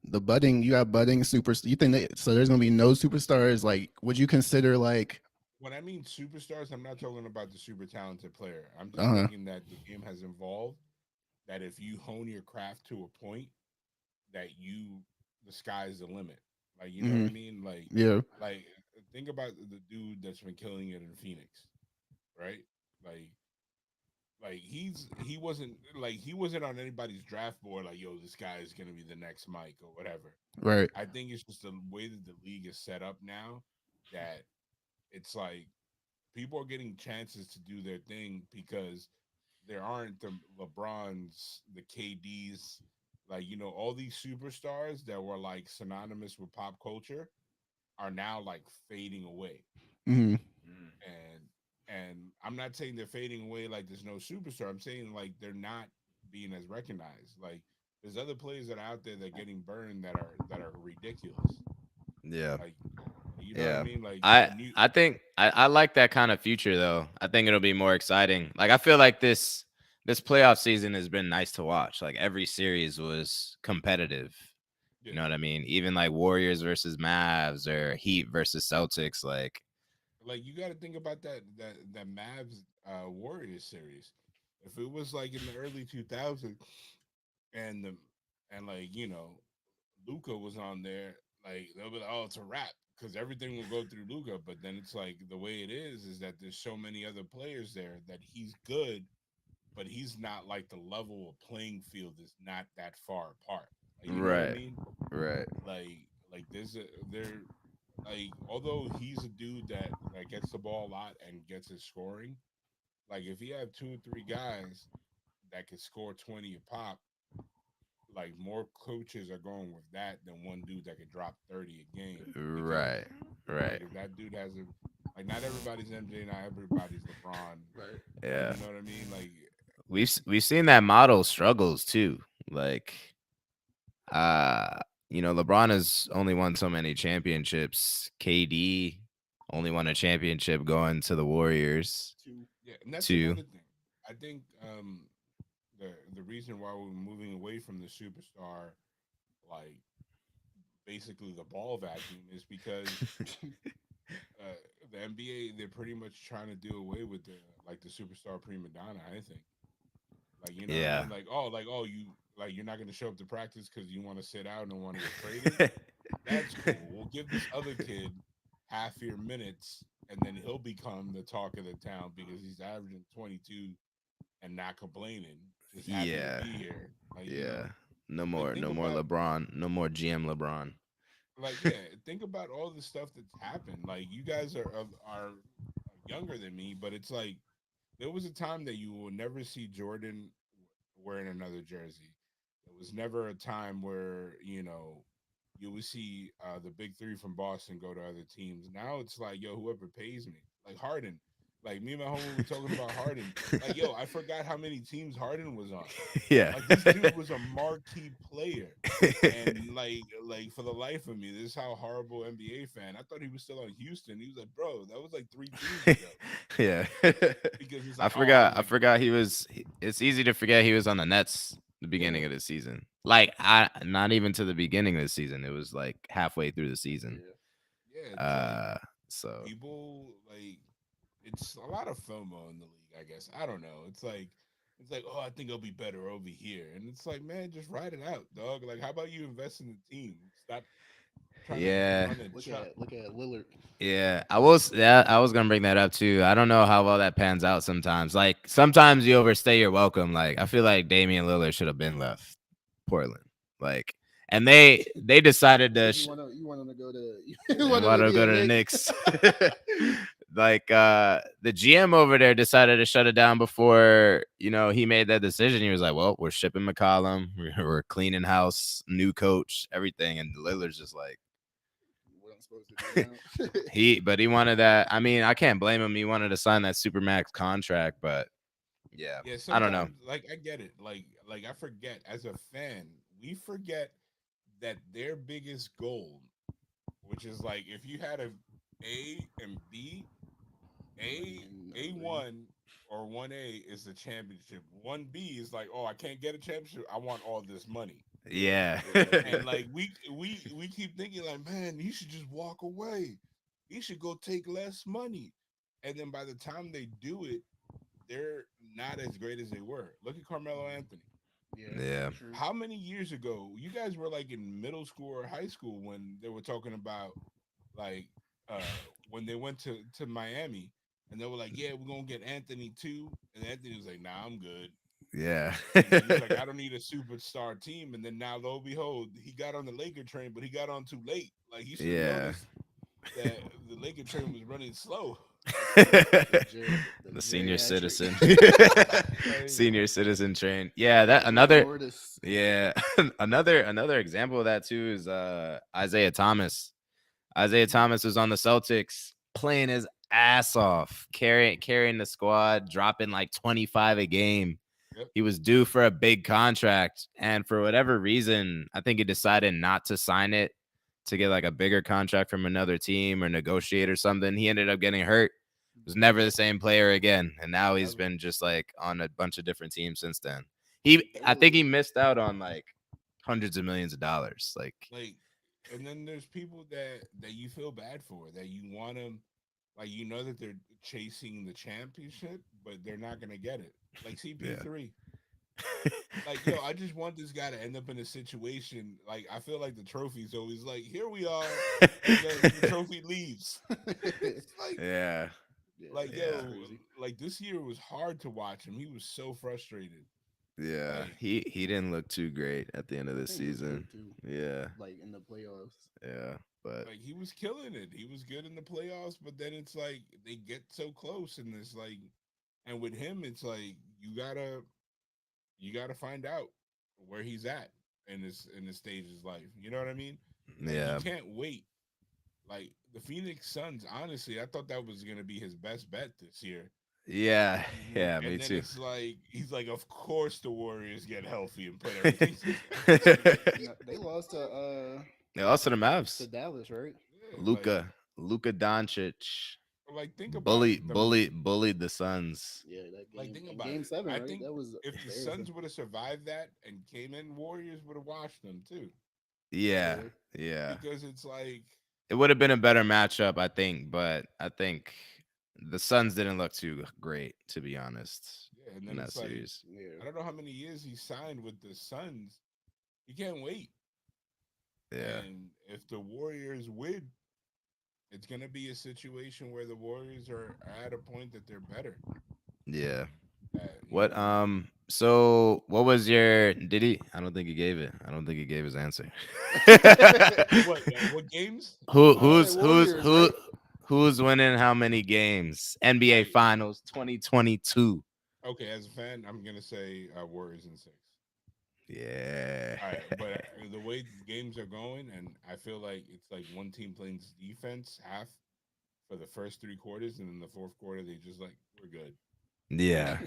the budding. You got budding super. You think so? There's gonna be no superstars. Like, would you consider like? When I mean superstars, I'm not talking about the super talented player. I'm just Uh huh. thinking that the game has evolved. That if you hone your craft to a point, that the sky's the limit. Like you know what Hmm. I mean? Yeah. Like think about the dude that's been killing it in Phoenix, right? Like he wasn't on anybody's draft board like, yo, this guy is gonna be the next Mike or whatever. Right. I think it's just the way that the league is set up now that it's like people are getting chances to do their thing because there aren't the LeBrons, the KDs, like all these superstars that were like synonymous with pop culture are now like fading away. Hmm. Mm. And I'm not saying they're fading away like there's no superstar. I'm saying like they're not being as recognized. Like there's other players that are out there that are getting burned that are ridiculous. Yeah. Like you know what I Yeah. mean? Like I new I think I like that kind of future though. I think it'll be more exciting. Like I feel like this playoff season has been nice to watch. Like every series was competitive. yeah. You know what I mean? Even like Warriors versus Mavs or Heat versus Celtics. Like Like you got to think about that Mavs Warriors series. If it was like in the early 2000s and the and like Luca was on there, like they'll be like, oh, it's a wrap because everything will go through Luca. But then it's like the way it is that there's so many other players there that he's good, but he's not like the level of playing field is not that far apart. Like, you know what I right, mean? right. Like there's a there like although he's a dude that gets the ball a lot and gets his scoring, like if you have two or three guys that can score 20 a pop, like more coaches are going with that than one dude that could drop 30 a game because Right. Right. like if that dude has a like not everybody's MJ, not everybody's LeBron. Right. Like Yeah. you know what I mean? Like We've seen that model struggles too. Like uh LeBron has only won so many championships. KD only won a championship going to the Warriors Two. yeah, and that's too. another thing. I think the reason why we're moving away from the superstar like basically the ball vacuum is because the NBA they're pretty much trying to do away with the superstar prima donna. I think, like you know what I Yeah. mean, like oh you like you're not going to show up to practice because you want to sit out and want to get traded. That's cool. We'll give this other kid half your minutes, and then he'll become the talk of the town because he's averaging 22 and not complaining, just happy to Yeah. be here. Like Yeah. No like more think no more about LeBron. No more GM LeBron. yeah, think about all the stuff that's happened. Like you guys are younger than me, but it's like there was a time that you will never see Jordan wearing another jersey. There was never a time where you would see the big three from Boston go to other teams. Now it's like, yo, whoever pays me, like Harden. Like me and my homie were talking about Harden. Like, yo, I forgot how many teams Harden was on. Yeah. Like this dude was a marquee player. And like for the life of me, this is how horrible NBA fan. I thought he was still on Houston. He was like, bro, that was like 3 teams ago. Yeah. Because he's I like, oh, I forgot. was I like, forgot it's easy to forget he was on the Nets the beginning yeah, of the season. Like I not even to the beginning of the season. It was like halfway through the season. Yeah. yeah. It's like Uh so people like it's a lot of FOMO in the league, I guess. I don't know. It's like It's like, oh, I think I'll be better over here, and it's like, man, just ride it out, dog. Like, how about you invest in the team? Stop trying to Yeah. run and chuck. Look at Lillard. Yeah, I was gonna bring that up too. I don't know how well that pans out sometimes. Like sometimes you overstay your welcome. Like I feel like Damian Lillard should have been left Portland. Like, and they decided to You want him to go to want to go to the Knicks. Like the GM over there decided to shut it down before he made that decision. He was like, "Well, we're shipping McCollum. We're cleaning house, new coach, everything." And Lillard's just like. What I'm supposed to do now. He wanted that. I mean, I can't blame him. He wanted to sign that supermax contract, but yeah, I don't know. Like I get it. Like I forget as a fan, we forget that their biggest goal, which is like if you had A and B, A1 or 1A is the championship. 1B is like, oh, I can't get a championship. I want all this money. Yeah. And like we keep thinking like, man, he should just walk away. He should go take less money. And then by the time they do it, they're not as great as they were. Look at Carmelo Anthony. Yeah. True. How many years ago? You guys were like in middle school or high school when they were talking about like when they went to Miami and they were like, yeah, we're gonna get Anthony too. And Anthony was like, nah, I'm good. Yeah. He was like, I don't need a superstar team. And then now, lo and behold, he got on the Laker train, but he got on too late. Like he should have noticed that the Laker train was running slow. The senior citizen. Senior citizen train. Yeah, that another. Yeah, another example of that too is Isaiah Thomas. Isaiah Thomas was on the Celtics playing his ass off, carrying the squad, dropping like 25 a game. Yep. He was due for a big contract, and for whatever reason, I think he decided not to sign it to get like a bigger contract from another team or negotiate or something. He ended up getting hurt. Was never the same player again, and now he's been just like on a bunch of different teams since then. I think he missed out on like hundreds of millions of dollars. Like, and then there's people that you feel bad for, that you want them, like that they're chasing the championship, but they're not gonna get it. Like CP3. Yeah. Like, yo, I just want this guy to end up in a situation. Like, I feel like the trophy's always like, here we are, and then the trophy leaves. It's like, yeah. Like, yo, like this year was hard to watch him. He was so frustrated. Yeah, like, he didn't look too great at the end of the season. Yeah, like in the playoffs. Yeah, but like he was killing it. He was good in the playoffs, but then it's like they get so close, and it's like, and with him, it's like you gotta find out where he's at in this stage of his life. You know what I mean? Like, yeah, you can't wait. Like the Phoenix Suns, honestly, I thought that was gonna be his best bet this year. Yeah, yeah, and me then too. It's like he's like, of course the Warriors get healthy and put everything. They lost to the Mavs. To Dallas, right? Yeah, Luka Doncic. Like think about bullied the Suns. Yeah, that game. Like think about Game 7. I right? think that was if the Suns would have survived that and came in, Warriors would have watched them too. Yeah. Because it's like it would have been a better matchup, I think, but I think the Suns didn't look too great, to be honest. Yeah, and then in that it's series. I don't know how many years he signed with the Suns. You can't wait. Yeah. And if the Warriors win, it's gonna be a situation where the Warriors are at a point that they're better. Yeah. What so what was your did he I don't think he gave it. I don't think he gave his answer. What games? Who's winning how many games? NBA Finals 2022. Okay, as a fan, I'm gonna say Warriors in 6. Yeah. All right, but the way games are going, and I feel like it's like one team playing defense half for the first 3 quarters, and in the fourth quarter they just like we're good. Yeah.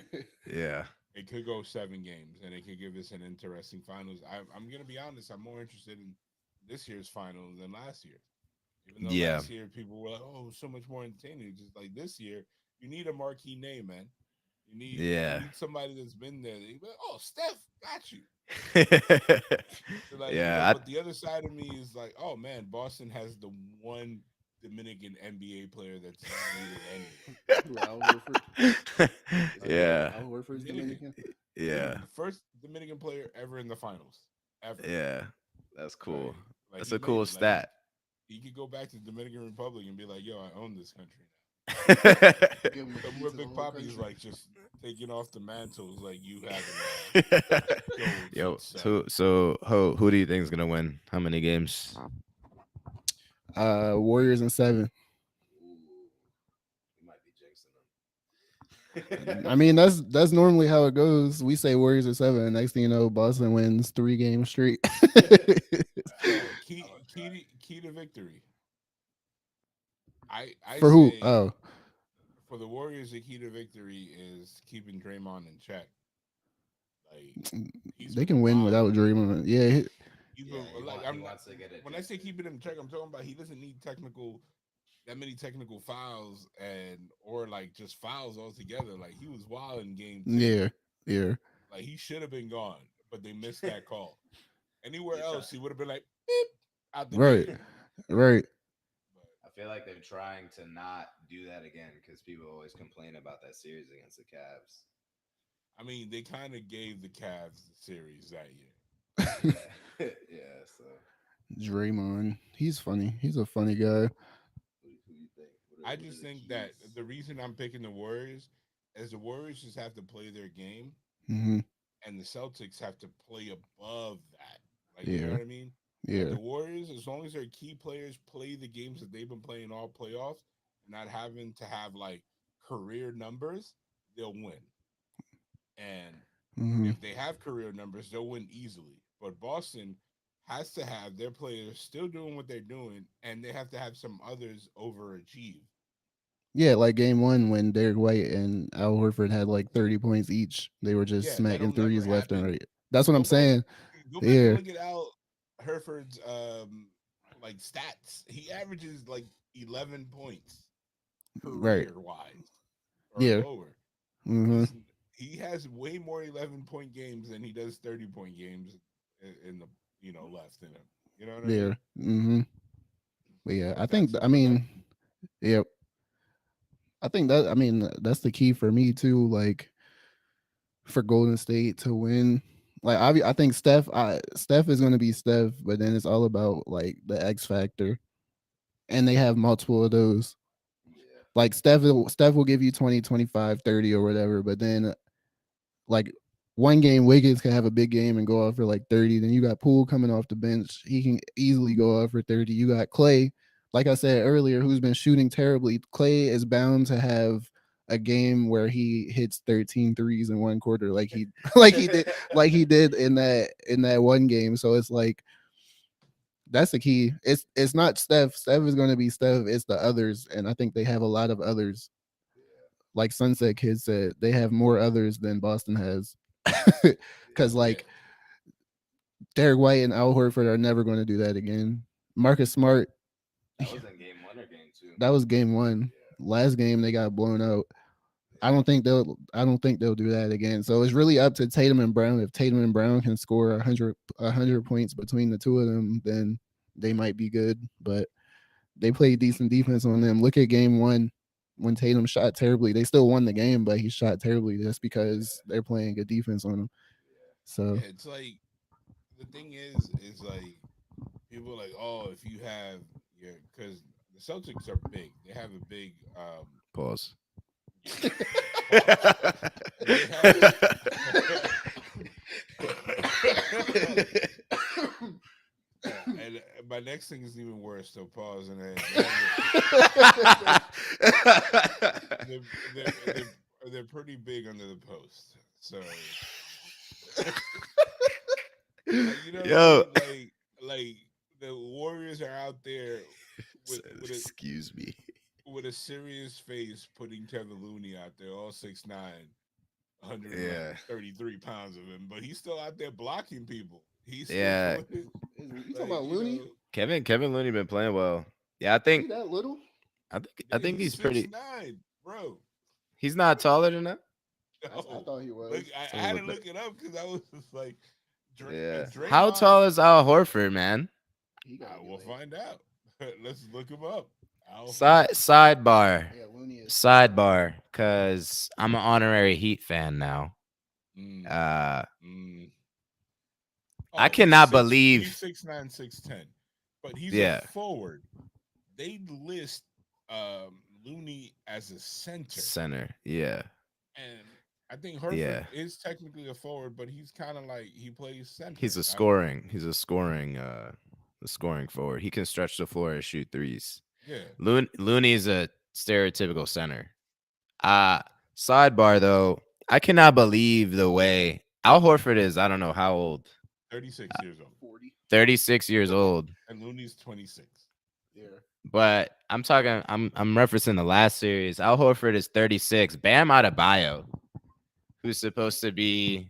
Yeah. It could go 7 games, and it could give us an interesting finals. I'm gonna be honest. I'm more interested in this year's finals than last year. Even though last year people were like, "Oh, so much more entertaining." Just like this year, you need a marquee name, man. You need somebody that's been there. Like, oh, Steph, got you. So like, but the other side of me is like, oh man, Boston has the one Dominican NBA player that's made it Who, Al Horford? Yeah. Al Horford's Dominican. Dominican. Yeah. The first Dominican player ever in the finals, ever. Yeah. That's cool. Like, That's he a cool made- like, stat. He could go back to the Dominican Republic and be like, "Yo, I own this country now." Give him a key Somewhere to the Big whole Poppy's country. like just taking off the mantles, like you have. Yo, who do you think is gonna win? How many games? Warriors in 7. Ooh, you might be jinxing them. I mean, that's normally how it goes. We say Warriors in 7. Next thing you know, Boston wins 3 games straight. Key to victory. I For who? say Oh, for the Warriors, the key to victory is keeping Draymond in check. Like he's they been can win wild. without Draymond. Yeah, He's Yeah, been, he like, he wants to get it. when I say keeping him in check, I'm talking about he doesn't need that many technical fouls or like just fouls altogether. Like he was wild in game 2. yeah. Like he should have been gone, but they missed that call. Anywhere He's else, trying- he would have been like beep out the Right. game. Right. I feel like they're trying to not do that again because people always complain about that series against the Cavs. I mean, they kind of gave the Cavs the series that year. Yeah, so Draymond, he's funny. He's a funny guy. who you think? I just think that the reason I'm picking the Warriors is the Warriors just have to play their game, Hmm. and the Celtics have to play above that. Like, you know Yeah. what I mean? Like, Yeah. the Warriors, as long as their key players play the games that they've been playing all playoffs, and not having to have like career numbers, they'll win. And Hmm. if they have career numbers, they'll win easily. But Boston has to have their players still doing what they're doing, and they have to have some others overachieve. Yeah, like game 1 when Derek White and Al Horford had like 30 points each. They were just Yeah, smacking that'll never threes left and happen. right. That's what Go I'm back- saying. Go back Yeah. and look at Al Herford's like stats. He averages like 11 points Right. career wise or Yeah. lower. Hmm. He has way more 11-point games than he does 30-point games in the left in him. You know what I mean? Yeah. Hmm. But yeah, I That's think what I mean, yep. I think that's the key for me too. Like for Golden State to win. Like I think Steph is going to be Steph, but then it's all about like the X factor, and they have multiple of those. yeah, Like Steph will give you 20, 25, 30 or whatever, but then like one game Wiggins can have a big game and go off for like 30. Then you got Poole coming off the bench. He can easily go off for 30. You got Clay, like I said earlier, who's been shooting terribly. Clay is bound to have a game where he hits 13 threes in one quarter, like he he did in that one game. So it's like that's the key. It's not Steph. Steph is going to be Steph. It's the others, and I think they have a lot of others. Like Sunset Kid said, they have more others than Boston has. Because like Derek White and Al Horford are never going to do that again. Marcus Smart, that was in game 1 or game 2. that was game 1. Last game they got blown out. I don't think they'll do that again. So it's really up to Tatum and Brown. If Tatum and Brown can score 100 points between the two of them, then they might be good. But they played decent defense on them. Look at game 1 when Tatum shot terribly. They still won the game, but he shot terribly just because they're playing good defense on him. So Yeah, it's like the thing is like people are like, oh, if you have because the Celtics are big. They have a big Pause. and my next thing is even worse. So pause and then they're pretty big under the post. So you know, Yo. what I mean? like the Warriors are out there Excuse me. with a serious face, putting Kevin Looney out there, all 6'9", 133 pounds of him, but he's still out there blocking people. He's still Yeah. doing it. you talking about Looney? Kevin Looney been playing well. Yeah, I Is think he that little? I think he's pretty. 6'9", bro. He's not taller than that. I thought he was. Look, I So had to look look it up because I was just like, Yeah. Draymond- How tall is Al Horford, man? He gotta be We'll like- find out. Let's look him up. Sidebar. Yeah, Looney is Sidebar, because I'm an honorary Heat fan now. Mm, Uh, mm. I Oh, cannot he's believe. 6'9", 6'10", but he's a Yeah, forward. They list Looney as a center, center. Yeah, and I think Horford yeah. is technically a forward, but he's kind of like he plays center. He's a scoring. He's a scoring. A scoring forward. He can stretch the floor and shoot threes. Yeah, Looney's a stereotypical center. Uh Sidebar though, I cannot believe the way Al Horford is. I don't know how old. 36 years old, 40. 36 years old. and Looney's 26. Yeah. But I'm talking. I'm referencing the last series. Al Horford is 36. Bam Adebayo, who's supposed to be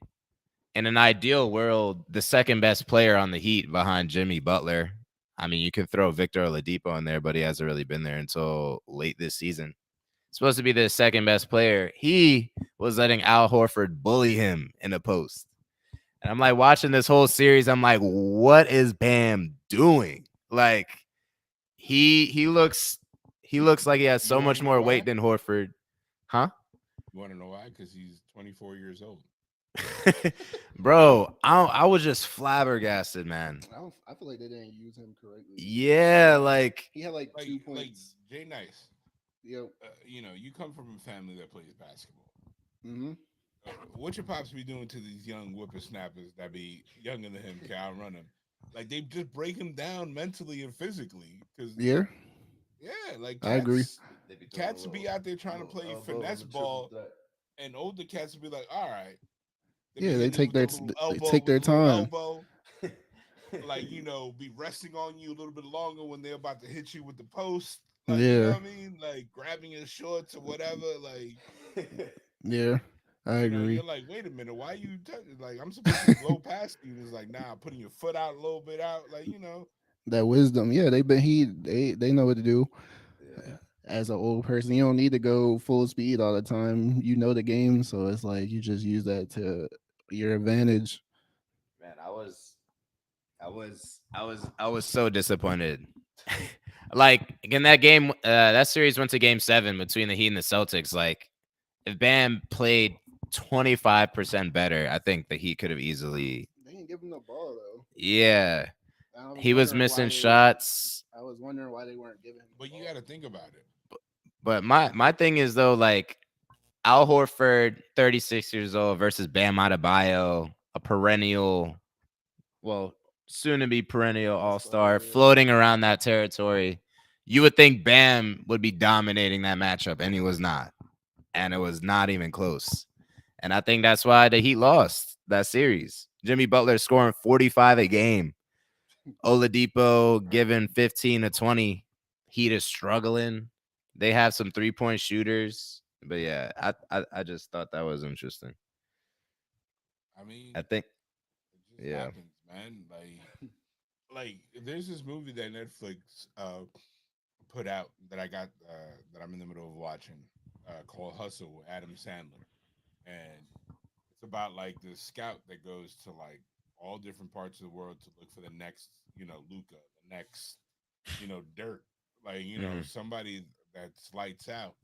in an ideal world the second best player on the Heat behind Jimmy Butler. I mean, you could throw Victor Oladipo in there, but he hasn't really been there until late this season. Supposed to be the second best player. He was letting Al Horford bully him in the post. And I'm like watching this whole series. I'm like, what is Bam doing? Like he looks like he has You so wanna much know more why? weight than Horford. Huh? You want to know why? Because he's 24 years old. Bro, I was just flabbergasted, man. I feel like they didn't use him correctly. Yeah, like He had like Like 2 points. Jay Nice. Yep. You know, you come from a family that plays basketball. Mm-hmm. What your pops be doing to these young whippersnappers that be younger than him, can outrun him? Like they just break him down mentally and physically. Because Yeah, like I agree. They be throwing a cats be little- out there trying to little play elbow on finesse the triple ball, threat. and older cats will be like, all right. Yeah, be they hitting take you with their the little they elbow, take their with the little time. elbow. Like, you know, be resting on you a little bit longer when they're about to hit you with the post. Like, you know Yeah, what I mean? Like grabbing your shorts or whatever. Like, yeah, I you know, agree. you're like, wait a minute, why you touching? Like, I'm supposed to blow past you. It's like, nah, putting your foot out a little bit out. Like, you know. That wisdom. Yeah, they know what to do. Yeah. As an old person, you don't need to go full speed all the time. You know the game, so it's like you just use that to your advantage. Man, I was so disappointed. Like in that game, that series went to game 7 between the Heat and the Celtics. Like if Bam played 25% better, I think the Heat could have easily. They didn't give him the ball though. Yeah, I was he was wondering missing why shots. I was wondering why they weren't giving him. But you got to think about it. But my thing is though, like Al Horford, 36 years old, versus Bam Adebayo, a perennial, well, soon to be perennial All-star, all-star, yeah. floating around that territory. You would think Bam would be dominating that matchup, and he was not. And it was not even close. And I think that's why the Heat lost that series. Jimmy Butler scoring 45 a game. Oladipo giving 15 to 20. Heat is struggling. They have some three-point shooters. But yeah, I just thought that was interesting. I mean, I think, it just yeah. happens, man. Like there's this movie that Netflix put out that I got that I'm in the middle of watching called Hustle with Adam Sandler, and it's about like the scout that goes to like all different parts of the world to look for the next, you know, Luca, the next, you know, Dirt, like, you know, Mhm. somebody that's lights out,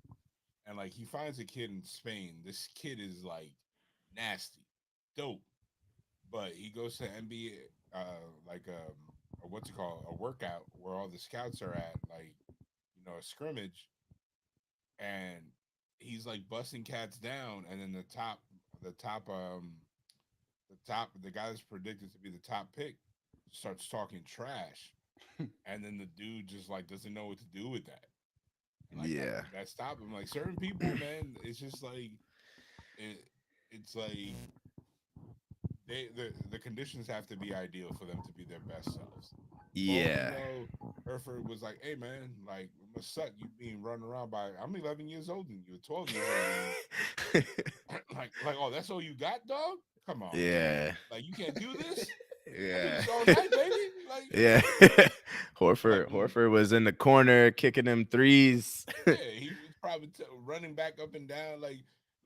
and like he finds a kid in Spain. This kid is like nasty, dope, but he goes to NBA, like a what's it called, a workout where all the scouts are at, like, you know, a scrimmage, and he's like busting cats down, and then the guy that's predicted to be the top pick starts talking trash, and then the dude just like doesn't know what to do with that. And like Yeah. that stop him. Like certain people, man, it's just like it's like the conditions have to be ideal for them to be their best selves. Yeah. You know, Herford was like, "Hey man, like it must suck you being run around by. I'm 11 years older than you, 12 years older than you. like oh, that's all you got, dog? Come on, Yeah. man. Like you can't do this. I do Yeah. this all night, baby. Like Yeah. Like, Horford was in the corner kicking them threes. yeah, he was probably running back up and down. Like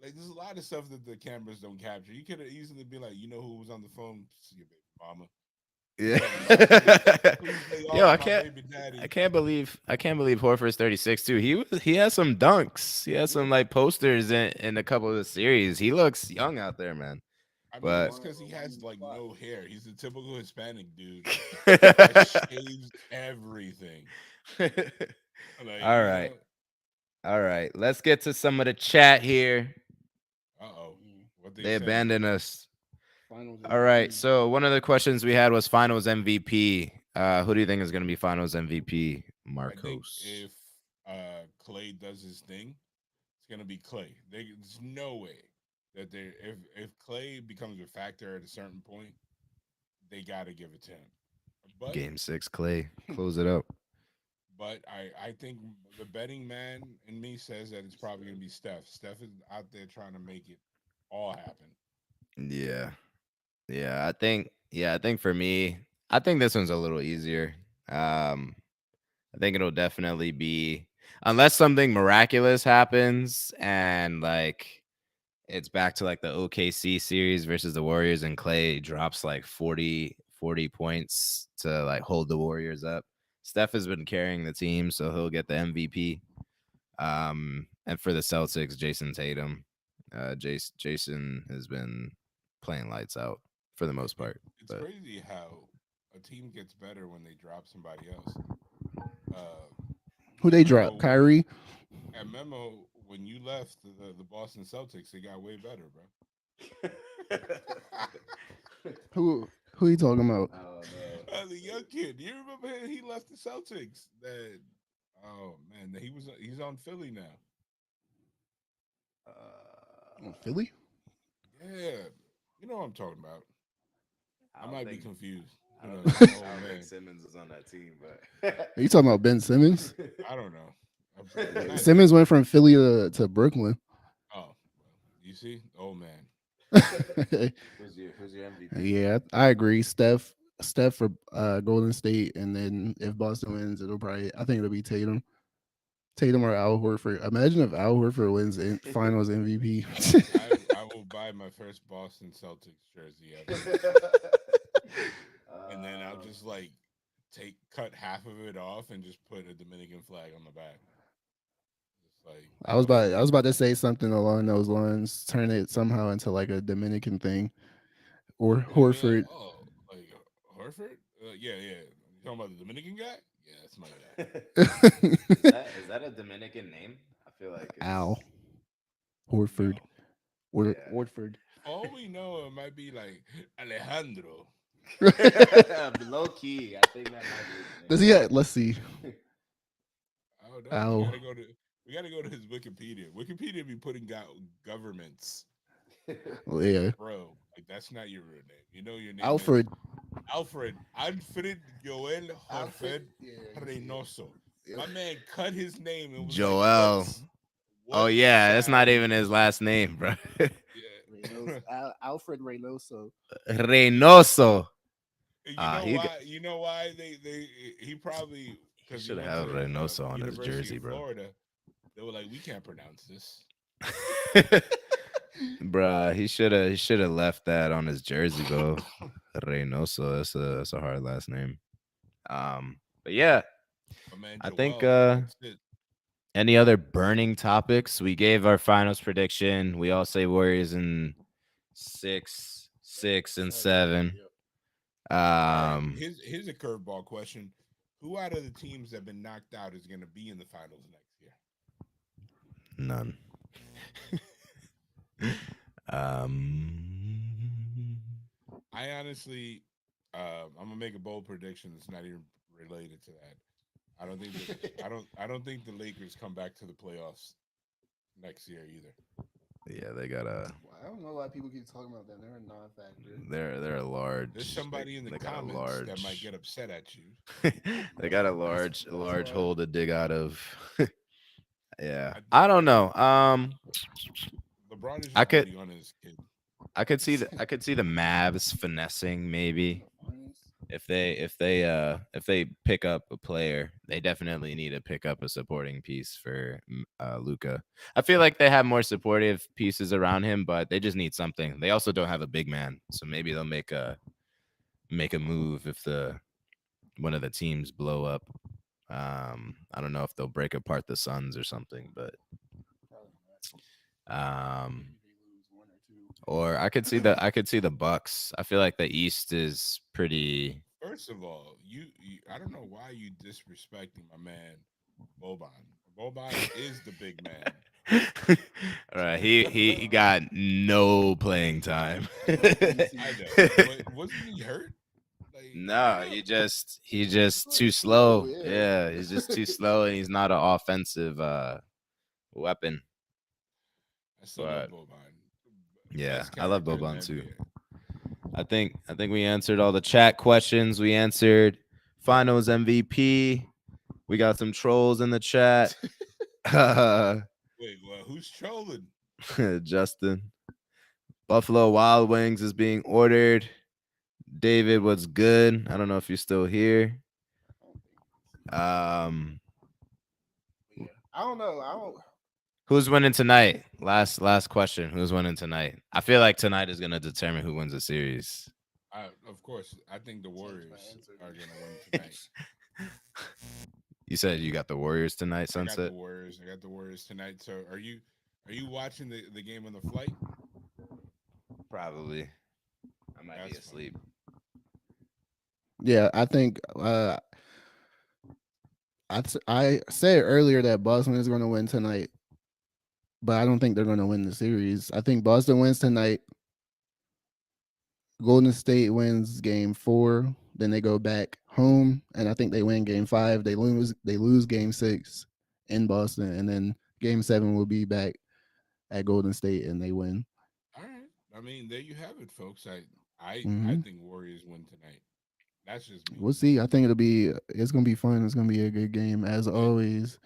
there's a lot of stuff that the cameras don't capture. You could have easily been like, you know who was on the phone? It's your baby mama. Yeah. Please lay Yo, off my baby daddy. I can't believe Horford's 36 too. He has some dunks. He has some like posters in a couple of the series. He looks young out there, man. I mean, But it's because he has like no hair. He's a typical Hispanic dude that shaves everything. Like, all right. All right. Let's get to some of the chat here. Uh-oh. What They say? abandoned us. Finals All right. MVP. So one of the questions we had was Finals MVP. Who do you think is going to be Finals MVP? I think Marcos. if Clay does his thing, it's gonna be Clay. There's no way that they if Clay becomes a factor at a certain point, they got to give it to him. But Game 6, Clay. Close it up. but I think the betting man in me says that it's probably gonna be Steph. Steph is out there trying to make it all happen. Yeah. I think for me, I think this one's a little easier. I think it'll definitely be, unless something miraculous happens and like it's back to like the OKC series versus the Warriors and Clay drops like 40 points to like hold the Warriors up. Steph has been carrying the team, so he'll get the MVP. And for the Celtics, Jason Tatum. Jason has been playing lights out for the most part. It's But crazy how a team gets better when they drop somebody else. Who they drop? Oh. Kyrie. At Memo, when you left the Boston Celtics, it got way better, bro. Who you talking about? Oh no. The young kid, you remember him? He left the Celtics. That man, he's on Philly now. Philly? Yeah, you know what I'm talking about. I might be confused. I You don't know, think, oh, I don't man. think Simmons was on that team, but Are you talking about Ben Simmons? I don't know. Not- Simmons went from Philly to Brooklyn. Oh, you see, oh man. who's your MVP? Yeah, I agree. Steph for Golden State, and then if Boston wins, I think it'll be Tatum. Tatum or Al Horford. Imagine if Al Horford wins Finals MVP. I will buy my first Boston Celtics jersey ever, and then I'll just like cut half of it off and just put a Dominican flag on the back. Just like I was about to say something along those lines. Turn it somehow into like a Dominican thing, or they'll be like, Horford. oh, like Horford? Yeah. You talking about the Dominican guy? Yeah, that's my guy. Is that a Dominican name? I feel like it's, Al Horford. Or Yeah. Orford. All we know, it might be like Alejandro. low key. I think that might be. Does he have, let's see. I don't know. Al. We gotta go to his Wikipedia. Wikipedia be putting out governments, Oh, yeah. bro. Like that's not your real name. You know your name. is Alfred. Alfred Joel Horford Reynoso. My man cut his name. And was Joel. Like, oh what yeah, that's not sound? even his last name, bro. Yeah. Alfred Reynoso. Reynoso. You Ah, know he why? You know why he probably because should have Reynoso on his University jersey, of bro. Florida. They were like, we can't pronounce this. Bruh, he should have left that on his jersey, bro. Reynoso. That's a hard last name. But yeah, My man I think, Joel, that's it. any other burning topics? We gave our finals prediction. We all say Warriors in 6, 6, and 7. All right, Um, here's a curveball question: who out of the teams that have been knocked out is going to be in the finals next year? none. I honestly, I'm gonna make a bold prediction. That's not even related to that. I don't think I don't think the Lakers come back to the playoffs next year either. Yeah, they got a. I don't know why people keep talking about that. They're a non-factor. They're a large. There's somebody in the they got a comments that might large- get upset at you. they got a large why. hole to dig out of. Yeah, I- I don't know. LeBron is just I could- betting on his kid. I could see the Mavs finessing maybe if they pick up a player. They definitely need to pick up a supporting piece for Luka. I feel like they have more supportive pieces around him, but they just need something. They also don't have a big man, so maybe they'll make a make a move if one of the teams blow up. I don't know if they'll break apart the Suns or something, but or I could see the Bucks. I feel like the East is pretty. First of all, I don't know why you disrespecting my man Boban. Boban is the big man. All right, he got no playing time. I know, but wasn't he hurt? Like, No, yeah. he just too slow, slow. yeah. Yeah, he's just too slow, and he's not an offensive weapon. I still love But Boban. yeah, Best I love character in Boban the too. NBA. I think we answered all the chat questions. We answered Finals MVP. We got some trolls in the chat. Wait, well, who's trolling? Justin. Buffalo Wild Wings is being ordered. David, what's good? I don't know if you're still here. I don't know. I don't. Who's winning tonight? Last question. Who's winning tonight? I feel like tonight is gonna determine who wins the series. Of course, I think the Warriors answer. are going to win tonight. You said you got the Warriors tonight, I got Sunset. the Warriors tonight. So, are you watching the game on the flight? Probably. I might be That's fine. asleep. Yeah, I think I said earlier that Boston is going to win tonight, but I don't think they're going to win the series. I think Boston wins tonight. Golden State wins game 4, then they go back home, and I think they win game 5. They lose game 6 in Boston, and then game 7 will be back at Golden State, and they win. All right. I mean, there you have it, folks. I Mhm. think Warriors win tonight. That's just me. We'll see. I think it's gonna be fun. It's gonna be a good game as always.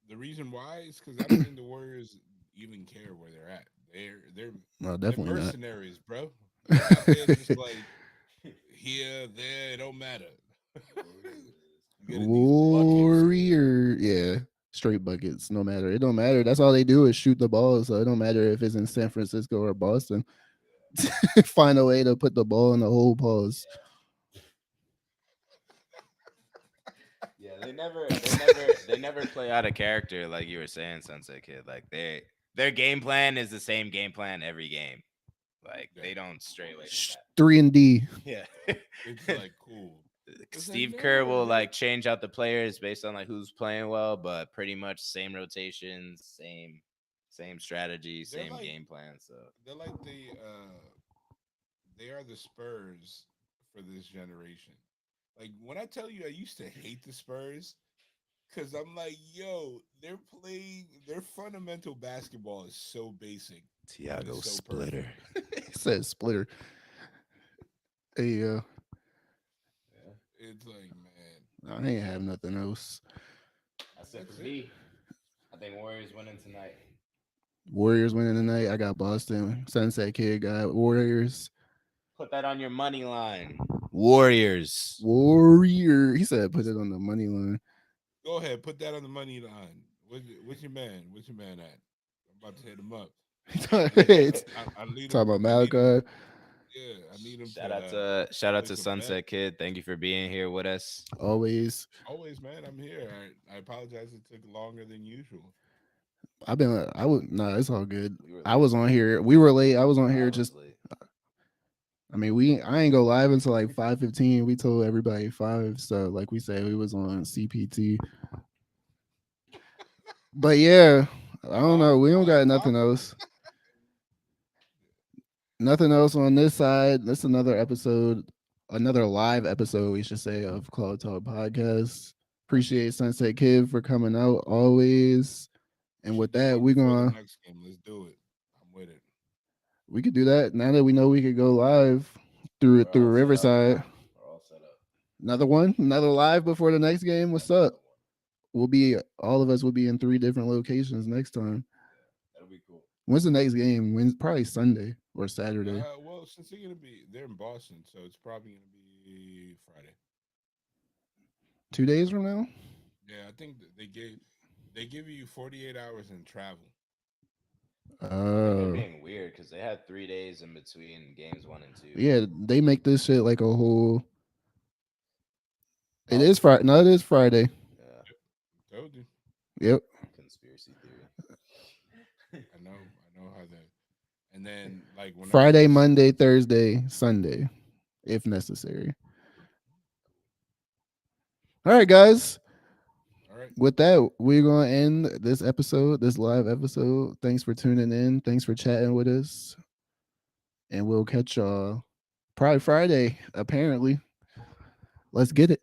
The reason why is because I don't think the Warriors even care where they're at. They're No, they're definitely not. mercenaries, bro. They're out there just like here, there, it don't matter. Getting these buckets. Warrior, yeah, straight buckets. No matter, it don't matter. That's all they do is shoot the ball. So it don't matter if it's in San Francisco or Boston. Find a way to put the ball in the hole. Pause. Yeah, they never play out of character like you were saying, Sunset Kid. Like their game plan is the same game plan every game. Like they don't stray away from that. 3-and-D. Yeah. It's like cool. It's like, Steve Kerr will no. like change out the players based on like who's playing well, but pretty much same rotations, same strategy, They're same like- game plan. So They're like they are the Spurs for this generation. Like when I tell you I used to hate the Spurs, because I'm like, yo, their fundamental basketball is so basic. Tiago so Splitter. It says splitter. Hey, It's like, man, I ain't have nothing else. That's it for me. I think Warriors winning tonight. Warriors winning tonight. I got Boston. Sunset Kid got Warriors. Put that on your money line. Warriors. Warrior. He said put it on the money line. go ahead, put that on the money line. What's your man? What's your man at? I'm about to hit him up. It's I need him. talking about I need him- Malachi. Yeah, I need him. Shout out to place a Sunset bet. Kid. Thank you for being here with us. Always. Always, man. I'm here. I apologize. It took longer than usual. It's all good. I was on here. We were late. I was on here just I mean, I ain't go live until like 5:15. We told everybody 5. So like we said, we was on CPT. But yeah, I don't know. We don't got nothing else. Nothing else on this side. That's another episode, another live episode, we should say, of Cloud Talk Podcast. Appreciate Sunset Kid for coming out always. And with that, we're Before the gonna next game. Let's do it. I'm with it. we could do that now that we know we could go live through We're all set up Riverside. now. We're all set up. Another live before the next game. What's up? All of us will be in 3 different locations next time. That'll be cool. When's the next game? Probably Sunday or Saturday. Well, since they're in Boston, so it's probably gonna be Friday. 2 days from now? Yeah, I think that they give you 48 hours in travel. They're Oh, being weird because they had 3 days in between games 1 and 2. yeah, they make this shit like a whole. It Oh, is Friday. No, it is Friday. yeah, Told you. Yep. conspiracy theory. I know how that. And then like whenever Friday, this- Monday, Thursday, Sunday, if necessary. All right, guys. All right. With that, we're going to end this episode, this live episode. Thanks for tuning in. Thanks for chatting with us. And we'll catch y'all probably Friday, apparently. Let's get it.